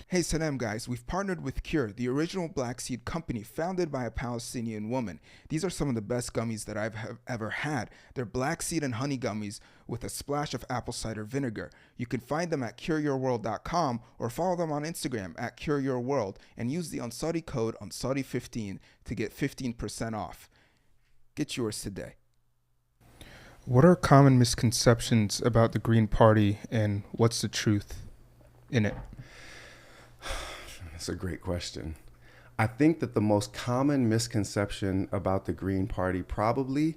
Hey Sanem guys, we've partnered with Cure, the original black seed company founded by a Palestinian woman. These are some of the best gummies that I've ever had. They're black seed and honey gummies with a splash of apple cider vinegar. You can find them at cureyourworld.com or follow them on Instagram at cureyourworld and use the Ansari code Ansari15 to get 15% off. Get yours today. What are common misconceptions about the Green Party and what's the truth in it? That's a great question. I think that the most common misconception about the Green Party probably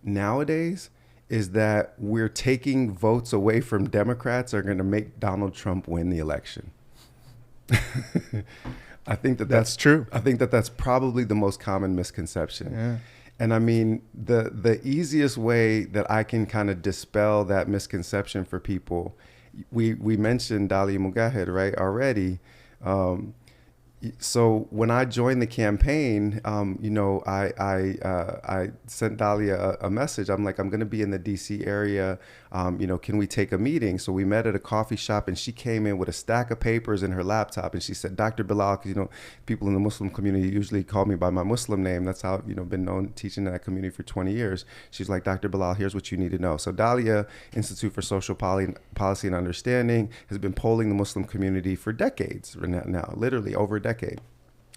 nowadays is that we're taking votes away from Democrats are going to make Donald Trump win the election. I think that's true. I think that's probably the most common misconception. Yeah. And I mean, the easiest way that I can kind of dispel that misconception for people, we mentioned Dalia Mugahed, right, already. So when I joined the campaign, I sent Dalia a message. I'm like, I'm going to be in the DC area. Can we take a meeting? So we met at a coffee shop, and she came in with a stack of papers and her laptop, and she said, Dr. Bilal, because people in the Muslim community usually call me by my Muslim name. That's how I've been known teaching in that community for 20 years. She's like, Dr. Bilal, here's what you need to know. So Dalia Institute for Social Policy and Understanding has been polling the Muslim community for decades now, literally over a decade.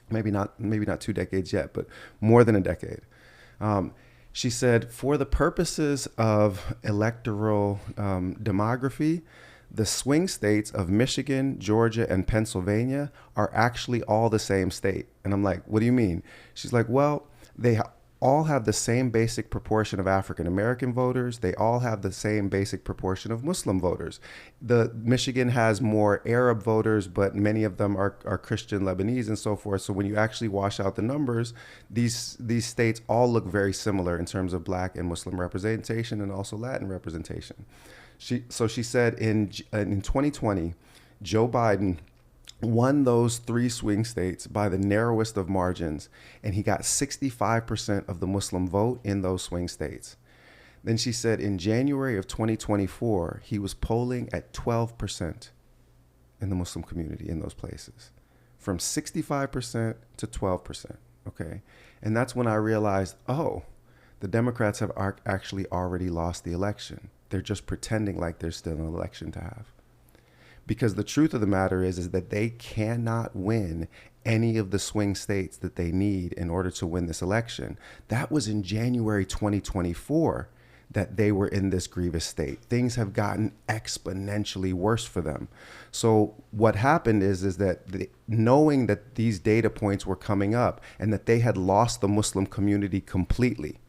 Maybe not 2 decades yet, but more than a decade. She said, for the purposes of electoral demography, the swing states of Michigan, Georgia, and Pennsylvania are actually all the same state. And I'm like, what do you mean? She's like, well, they all have the same basic proportion of African American voters. They all have the same basic proportion of Muslim voters. The Michigan has more Arab voters, but many of them are Christian Lebanese and so forth. So when you actually wash out the numbers, these states all look very similar in terms of Black and Muslim representation and also Latin representation. She said in 2020, Joe Biden won those 3 swing states by the narrowest of margins, and he got 65% of the Muslim vote in those swing states. Then she said in January of 2024, he was polling at 12% in the Muslim community in those places, from 65% to 12%, okay? And that's when I realized, the Democrats have actually already lost the election. They're just pretending like there's still an election to have. Because the truth of the matter is that they cannot win any of the swing states that they need in order to win this election. That was in January 2024 that they were in this grievous state. Things have gotten exponentially worse for them. So what happened is that knowing that these data points were coming up and that they had lost the Muslim community completely,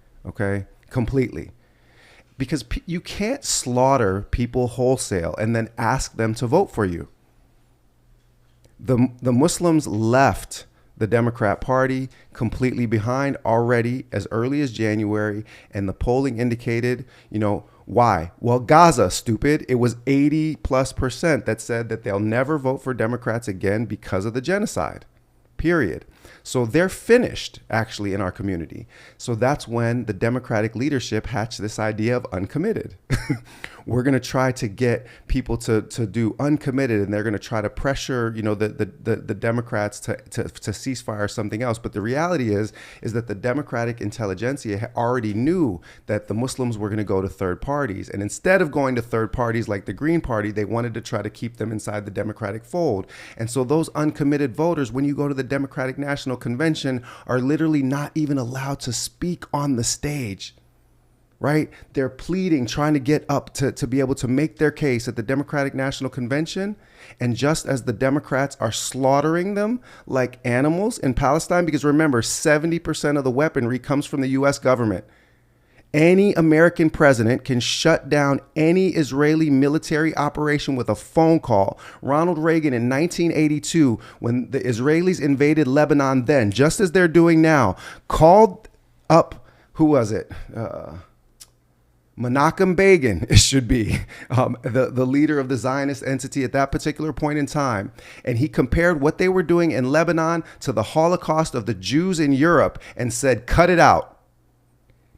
completely. Because you can't slaughter people wholesale and then ask them to vote for you. The Muslims left the Democrat Party completely behind already as early as January. And the polling indicated, why? Well, Gaza, stupid. It was 80+% that said that they'll never vote for Democrats again because of the genocide, period. So they're finished, actually, in our community. So that's when the Democratic leadership hatched this idea of uncommitted. We're going to try to get people to do uncommitted, and they're going to try to pressure, the Democrats to ceasefire or something else. But the reality is that the Democratic intelligentsia already knew that the Muslims were going to go to third parties. And instead of going to third parties like the Green Party, they wanted to try to keep them inside the Democratic fold. And so those uncommitted voters, when you go to the Democratic National Convention, are literally not even allowed to speak on the stage. Right? They're pleading, trying to get up to be able to make their case at the Democratic National Convention. And just as the Democrats are slaughtering them like animals in Palestine, because remember, 70% of the weaponry comes from the U.S. government. Any American president can shut down any Israeli military operation with a phone call. Ronald Reagan in 1982, when the Israelis invaded Lebanon then, just as they're doing now, called up, who was it? Menachem Begin, it should be, the leader of the Zionist entity at that particular point in time. And he compared what they were doing in Lebanon to the Holocaust of the Jews in Europe and said, cut it out.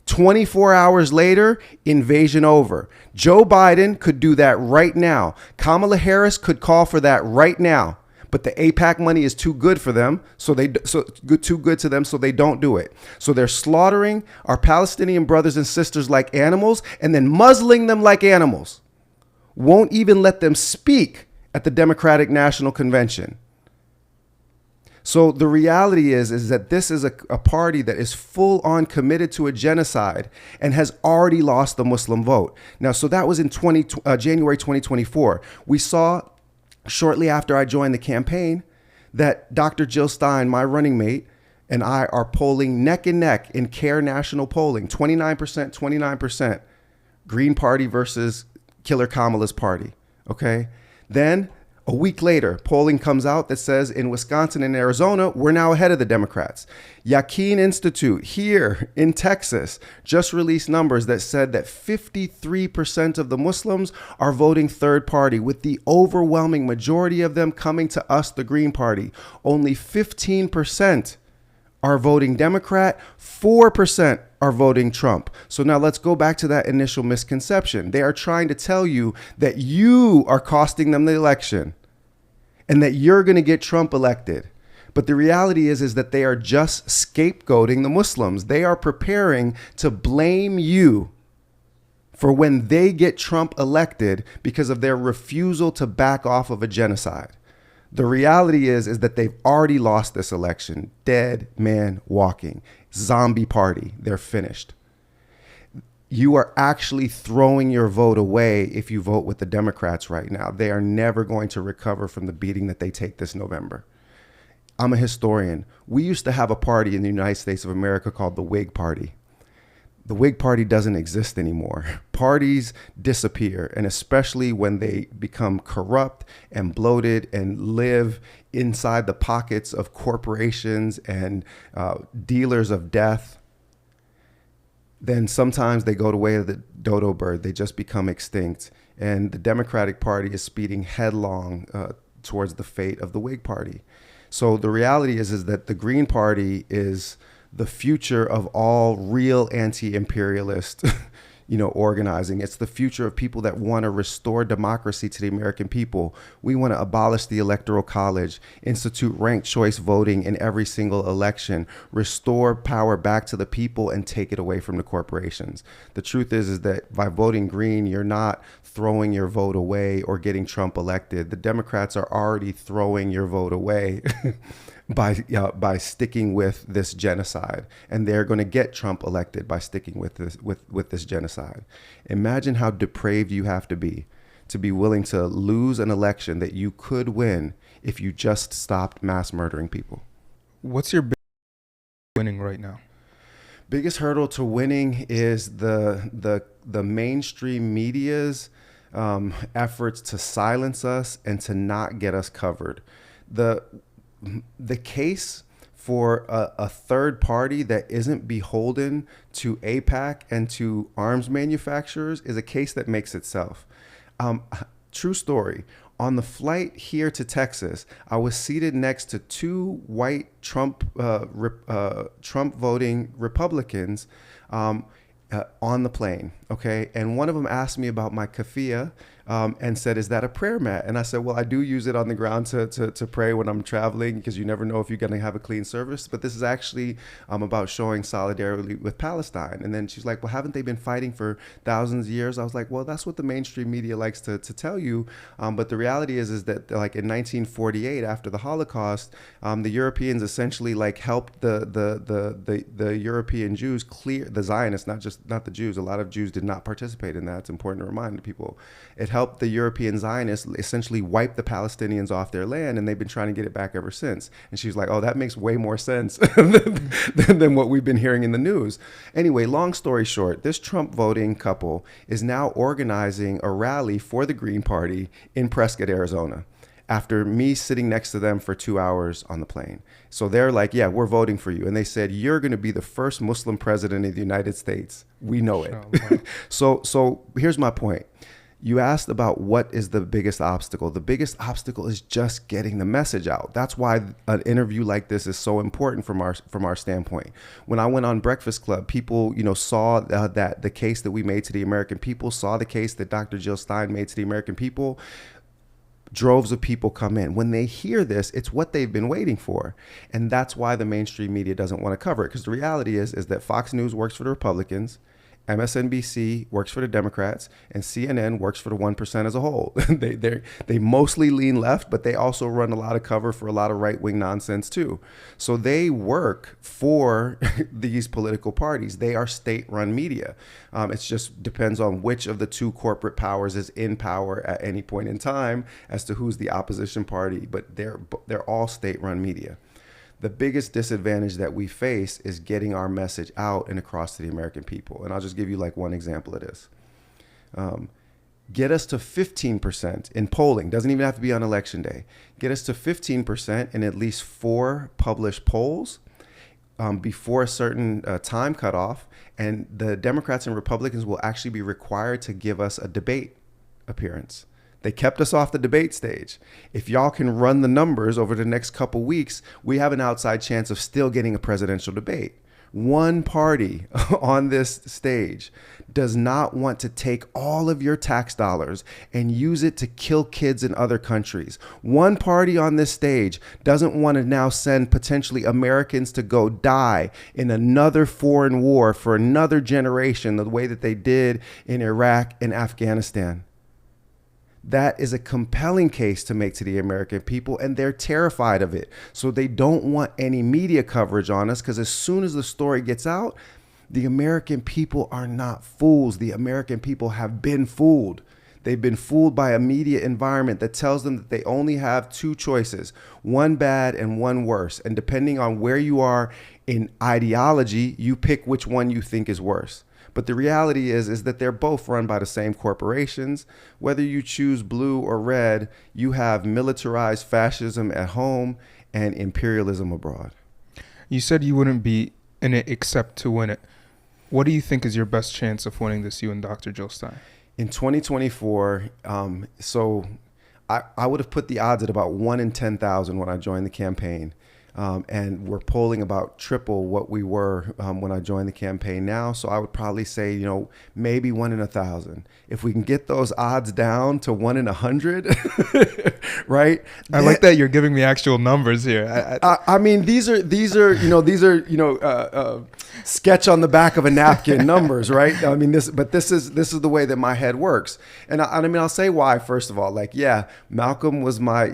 24 hours later, invasion over. Joe Biden could do that right now. Kamala Harris could call for that right now. But the AIPAC money is too good for them, too good to them, so they don't do it. So they're slaughtering our Palestinian brothers and sisters like animals and then muzzling them like animals. Won't even let them speak at the Democratic National Convention. So the reality is that this is a party that is full on committed to a genocide and has already lost the Muslim vote. Now, so that was in January 2024. We saw shortly after I joined the campaign that Dr. Jill Stein, my running mate, and I are polling neck and neck in CARE national polling, 29%, 29%, Green Party versus Killer Kamala's party. Okay. Then a week later, polling comes out that says in Wisconsin and Arizona, we're now ahead of the Democrats. Yakin Institute here in Texas just released numbers that said that 53% of the Muslims are voting third party, with the overwhelming majority of them coming to us, the Green Party. Only 15% are voting Democrat, 4% are voting Trump. So now let's go back to that initial misconception. They are trying to tell you that you are costing them the election and that you're going to get Trump elected. But the reality is that they are just scapegoating the Muslims. They are preparing to blame you for when they get Trump elected because of their refusal to back off of a genocide. The reality is that they've already lost this election. Dead man walking. Zombie party. They're finished. You are actually throwing your vote away if you vote with the Democrats right now. They are never going to recover from the beating that they take this November. I'm a historian. We used to have a party in the United States of America called the Whig Party. The Whig Party doesn't exist anymore. Parties disappear, and especially when they become corrupt and bloated and live inside the pockets of corporations and dealers of death, then sometimes they go the way of the dodo bird. They just become extinct. And the Democratic Party is speeding headlong towards the fate of the Whig Party. So the reality is that the Green Party is the future of all real anti-imperialist, organizing. It's the future of people that want to restore democracy to the American people. We want to abolish the Electoral College, institute ranked choice voting in every single election, restore power back to the people and take it away from the corporations. The truth is that by voting Green, you're not throwing your vote away or getting Trump elected. The Democrats are already throwing your vote away by sticking with this genocide, and they're going to get Trump elected by sticking with this genocide. Imagine how depraved you have to be willing to lose an election that you could win if you just stopped mass murdering people. What's your winning right now? Biggest hurdle to winning is the mainstream media's efforts to silence us and to not get us covered. The case for a third party that isn't beholden to AIPAC and to arms manufacturers is a case that makes itself. True story. On the flight here to Texas, I was seated next to two white Trump voting Republicans on the plane. Okay. And one of them asked me about my kafia and said, is that a prayer mat? And I said, well, I do use it on the ground to pray when I'm traveling, because you never know if you're going to have a clean service. But this is actually about showing solidarity with Palestine. And then she's like, well, haven't they been fighting for thousands of years? I was like, well, that's what the mainstream media likes to tell you. But the reality is that like in 1948, after the Holocaust, the Europeans essentially like helped the European Jews clear, the Zionists, not the Jews. A lot of Jews did not participate in that. It's important to remind people. It helped the European Zionists essentially wipe the Palestinians off their land, and they've been trying to get it back ever since. And she was like, oh, that makes way more sense than what we've been hearing in the news. Anyway, long story short, this Trump voting couple is now organizing a rally for the Green Party in Prescott, Arizona, after me sitting next to them for 2 hours on the plane. So they're like, yeah, we're voting for you. And they said, you're going to be the first Muslim president of the United States. We know it. So here's my point. You asked about what is the biggest obstacle. The biggest obstacle is just getting the message out. That's why an interview like this is so important from our standpoint. When I went on Breakfast Club, people, saw that the case that we made to the American people, saw the case that Dr. Jill Stein made to the American people. Droves of people come in. When they hear this, it's what they've been waiting for. And that's why the mainstream media doesn't want to cover it. Because the reality is that Fox News works for the Republicans, MSNBC works for the Democrats, and CNN works for the 1% as a whole. They mostly lean left, but they also run a lot of cover for a lot of right-wing nonsense too. So they work for these political parties. They are state-run media. It just depends on which of the two corporate powers is in power at any point in time as to who's the opposition party, but they're all state-run media. The biggest disadvantage that we face is getting our message out and across to the American people. And I'll just give you like one example of this. Get us to 15% in polling. Doesn't even have to be on election day. Get us to 15% in at least 4 published polls before a certain time cutoff. And the Democrats and Republicans will actually be required to give us a debate appearance. They kept us off the debate stage. If y'all can run the numbers over the next couple weeks, we have an outside chance of still getting a presidential debate. One party on this stage does not want to take all of your tax dollars and use it to kill kids in other countries. One party on this stage doesn't want to now send potentially Americans to go die in another foreign war for another generation the way that they did in Iraq and Afghanistan. That is a compelling case to make to the American people, and they're terrified of it. So they don't want any media coverage on us, because as soon as the story gets out, the American people are not fools. The American people have been fooled. They've been fooled by a media environment that tells them that they only have 2 choices, one bad and one worse. And depending on where you are in ideology, you pick which one you think is worse. But the reality is that they're both run by the same corporations. Whether you choose blue or red, you have militarized fascism at home and imperialism abroad. You said you wouldn't be in it except to win it. What do you think is your best chance of winning this, you and Dr. Jill Stein? In 2024, so I would have put the odds at about 1 in 10,000 when I joined the campaign. And we're polling about triple what we were when I joined the campaign now. So I would probably say, maybe 1 in 1,000. If we can get those odds down to 1 in 100, right? I like that you're giving me actual numbers here. I mean, these are sketch on the back of a napkin numbers, right? I mean, this is the way that my head works. And I mean, I'll say why, first of all. Like, yeah, Malcolm was my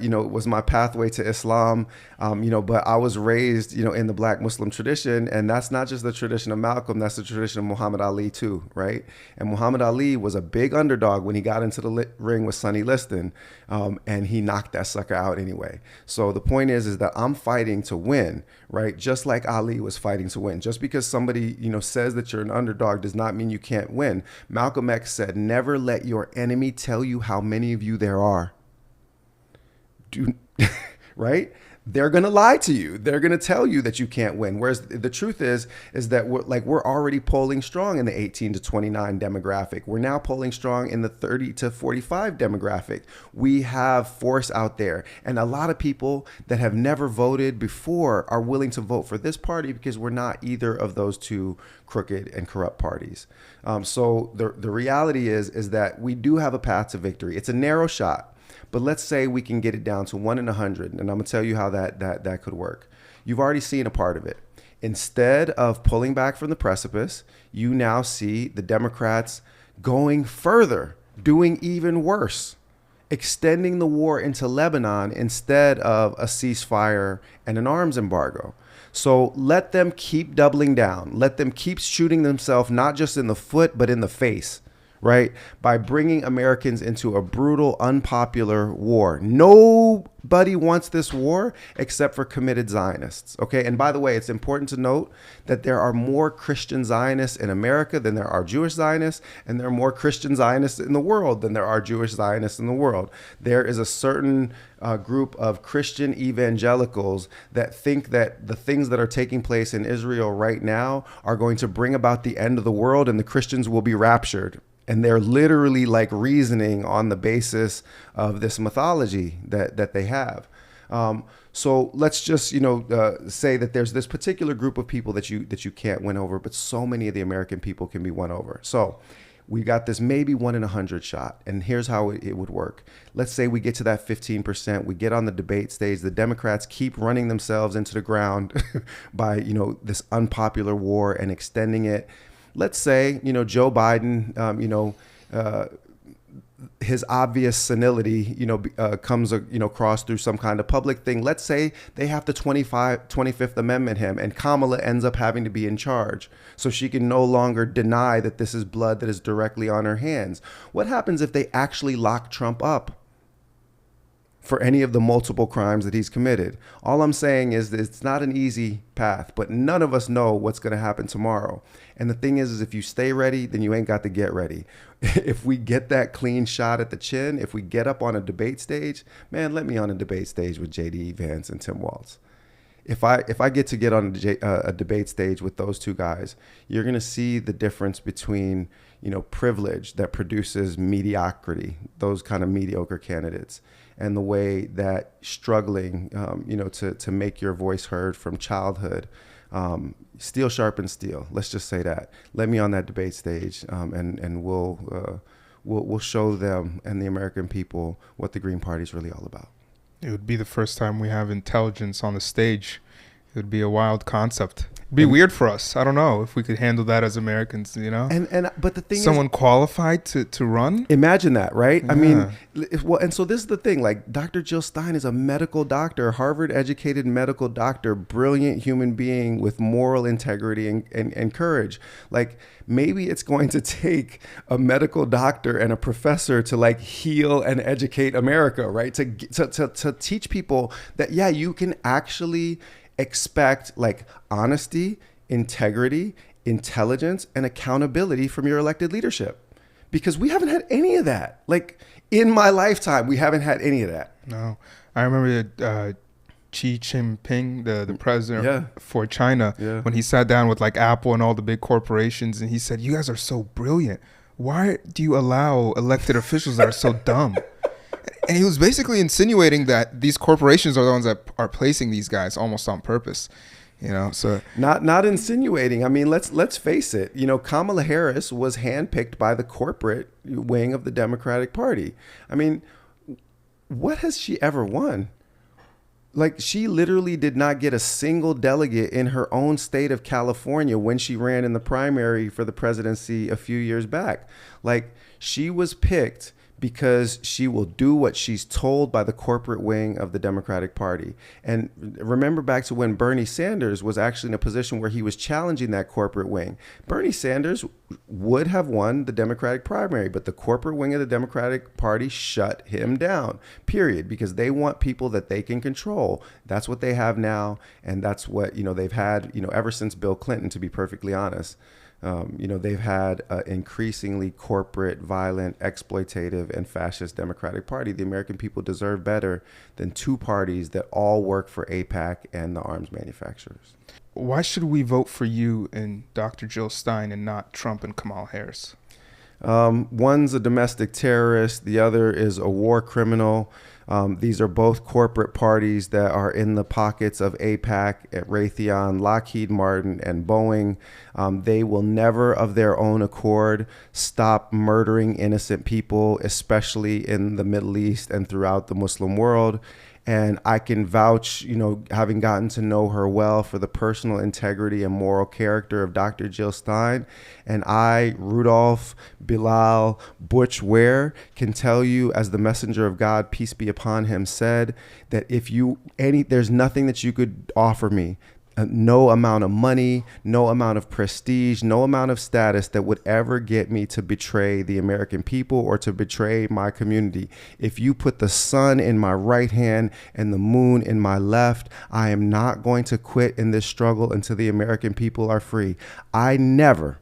pathway to Islam, but I was raised, in the Black Muslim tradition, and that's not just the tradition of Malcolm, that's the tradition of Muhammad Ali too, right? And Muhammad Ali was a big underdog when he got into the ring with Sonny Liston, and he knocked that sucker out anyway. So the point is that I'm fighting to win, right? Just like Ali was fighting to win. Just because somebody, says that you're an underdog does not mean you can't win. Malcolm X said, never let your enemy tell you how many of you there are. Right? they're going to lie to you. They're going to tell you that you can't win. Whereas the truth is that we're already polling strong in the 18 to 29 demographic. We're now polling strong in the 30 to 45 demographic. We have force out there. And a lot of people that have never voted before are willing to vote for this party because we're not either of those two crooked and corrupt parties. So the reality is that we do have a path to victory. It's a narrow shot. But let's say we can get it down to 1 in 100, and I'm going to tell you how that could work. You've already seen a part of it. Instead of pulling back from the precipice, you now see the Democrats going further, doing even worse, extending the war into Lebanon instead of a ceasefire and an arms embargo. So let them keep doubling down. Let them keep shooting themselves, not just in the foot, but in the face. Right? By bringing Americans into a brutal, unpopular war. Nobody wants this war except for committed Zionists. Okay. And by the way, it's important to note that there are more Christian Zionists in America than there are Jewish Zionists, and there are more Christian Zionists in the world than there are Jewish Zionists in the world. There is a certain group of Christian evangelicals that think that the things that are taking place in Israel right now are going to bring about the end of the world and the Christians will be raptured. And they're literally like reasoning on the basis of this mythology that they have. So let's just, say that there's this particular group of people that you can't win over, but so many of the American people can be won over. So we got this maybe 1 in 100 shot. And here's how it would work. Let's say we get to that 15%. We get on the debate stage. The Democrats keep running themselves into the ground by, this unpopular war and extending it. Let's say, Joe Biden, his obvious senility, comes, across through some kind of public thing. Let's say they have to 25th Amendment him and Kamala ends up having to be in charge so she can no longer deny that this is blood that is directly on her hands. What happens if they actually lock Trump up for any of the multiple crimes that he's committed? All I'm saying is that it's not an easy path, but none of us know what's going to happen tomorrow. And the thing is if you stay ready, then you ain't got to get ready. If we get that clean shot at the chin, if we get up on a debate stage, man, let me on a debate stage with J.D. Vance and Tim Walz. If I get on a debate stage with those two guys, you're going to see the difference between, privilege that produces mediocrity, those kind of mediocre candidates, and the way that struggling, to make your voice heard from childhood, steel sharpens steel. Let's just say that. Let me on that debate stage, and we'll show them and the American people what the Green Party is really all about. It would be the first time we have intelligence on the stage. It would be a wild concept. It'd be weird for us. I don't know if we could handle that as Americans, But the thing someone qualified to run? Imagine that, right? Yeah. I mean, and so this is the thing, like Dr. Jill Stein is a medical doctor, Harvard educated medical doctor, brilliant human being with moral integrity and courage. Like maybe it's going to take a medical doctor and a professor to like heal and educate America, right? To teach people that, yeah, you can actually expect like honesty, integrity, intelligence, and accountability from your elected leadership, because we haven't had any of that. Like in my lifetime, we haven't had any of that. No, I remember Xi Jinping, the president for China, when he sat down with like Apple and all the big corporations, and he said, "You guys are so brilliant. Why do you allow elected officials that are so dumb?" And he was basically insinuating that these corporations are the ones that are placing these guys almost on purpose, So not insinuating. I mean, let's face it. Kamala Harris was handpicked by the corporate wing of the Democratic Party. I mean, what has she ever won? Like, she literally did not get a single delegate in her own state of California when she ran in the primary for the presidency a few years back. Like, she was picked because she will do what she's told by the corporate wing of the Democratic Party. And remember back to when Bernie Sanders was actually in a position where he was challenging that corporate wing. Bernie Sanders would have won the Democratic primary, but the corporate wing of the Democratic Party shut him down, period, because they want people that they can control. That's what they have now, and that's what they've had ever since Bill Clinton, to be perfectly honest. They've had an increasingly corporate, violent, exploitative, and fascist Democratic Party. The American people deserve better than two parties that all work for AIPAC and the arms manufacturers. Why should we vote for you and Dr. Jill Stein and not Trump and Kamal Harris? One's a domestic terrorist. The other is a war criminal. These are both corporate parties that are in the pockets of AIPAC, at Raytheon, Lockheed Martin, and Boeing. They will never, of their own accord, stop murdering innocent people, especially in the Middle East and throughout the Muslim world. And I can vouch, having gotten to know her well, for the personal integrity and moral character of Dr. Jill Stein. And I, Rudolph, Bilal, Butch Ware, can tell you, as the messenger of God, peace be upon him, said, that there's nothing that you could offer me, no amount of money, no amount of prestige, no amount of status that would ever get me to betray the American people or to betray my community. If you put the sun in my right hand and the moon in my left, I am not going to quit in this struggle until the American people are free. I never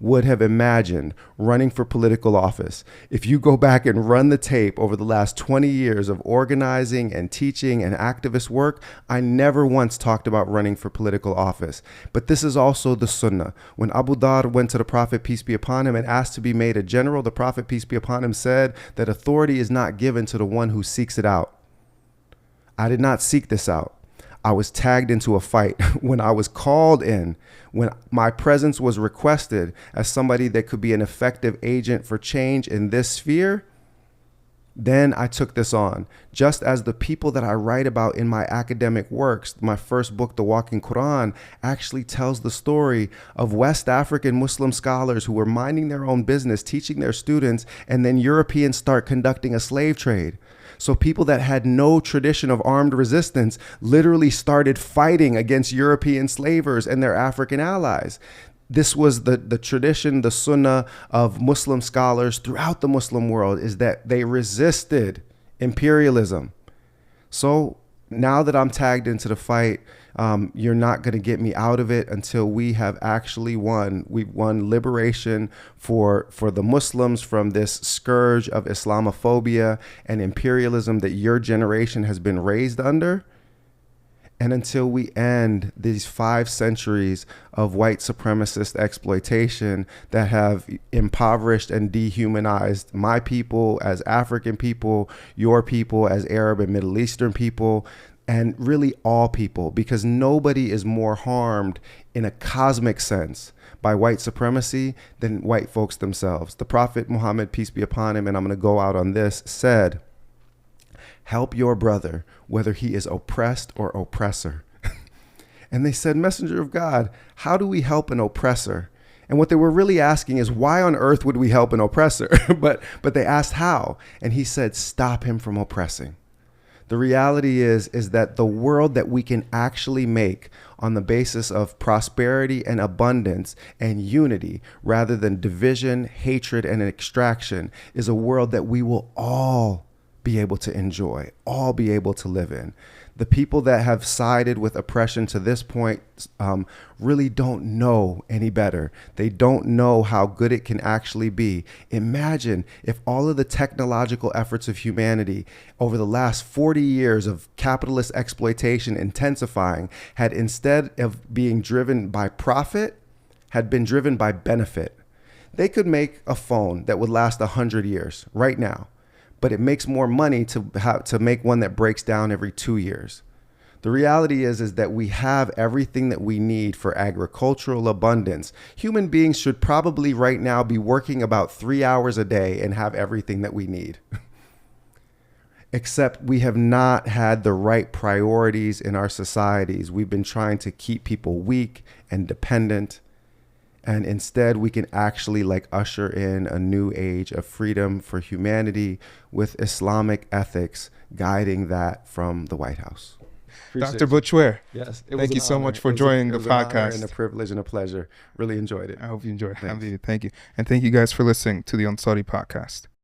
would have imagined running for political office. If you go back and run the tape over the last 20 years of organizing and teaching and activist work, I never once talked about running for political office. But this is also the Sunnah. When Abu Dhar went to the Prophet, peace be upon him, and asked to be made a general, the Prophet, peace be upon him, said that authority is not given to the one who seeks it out. I did not seek this out. I was tagged into a fight. When I was called in, when my presence was requested as somebody that could be an effective agent for change in this sphere, then I took this on. Just as the people that I write about in my academic works, my first book, The Walking Quran, actually tells the story of West African Muslim scholars who were minding their own business, teaching their students, and then Europeans start conducting a slave trade. So people that had no tradition of armed resistance literally started fighting against European slavers and their African allies. This was the tradition, the sunnah of Muslim scholars throughout the Muslim world, is that they resisted imperialism. So now that I'm tagged into the fight, you're not going to get me out of it until we have actually won. We've won liberation for the Muslims from this scourge of Islamophobia and imperialism that your generation has been raised under. And until we end these 5 centuries of white supremacist exploitation that have impoverished and dehumanized my people as African people, your people as Arab and Middle Eastern people, and really all people, because nobody is more harmed in a cosmic sense by white supremacy than white folks themselves. The Prophet Muhammad, peace be upon him, and I'm going to go out on this, said, help your brother, whether he is oppressed or oppressor. And they said, Messenger of God, how do we help an oppressor? And what they were really asking is, why on earth would we help an oppressor? but they asked how. And he said, stop him from oppressing. The reality is that the world that we can actually make on the basis of prosperity and abundance and unity, rather than division, hatred, and extraction, is a world that we will all be able to enjoy, all be able to live in. The people that have sided with oppression to this point really don't know any better. They don't know how good it can actually be. Imagine if all of the technological efforts of humanity over the last 40 years of capitalist exploitation intensifying had, instead of being driven by profit, had been driven by benefit. They could make a phone that would last 100 years right now, but it makes more money to make one that breaks down every 2 years. The reality is that we have everything that we need for agricultural abundance. Human beings should probably right now be working about 3 hours a day and have everything that we need. Except we have not had the right priorities in our societies. We've been trying to keep people weak and dependent. And instead, we can actually usher in a new age of freedom for humanity with Islamic ethics guiding that from the White House. Dr. Butch Ware, yes, thank you so much for joining the podcast. And a privilege and a pleasure. Really enjoyed it. I hope you enjoyed it. Thank you. And thank you guys for listening to the Ansari podcast.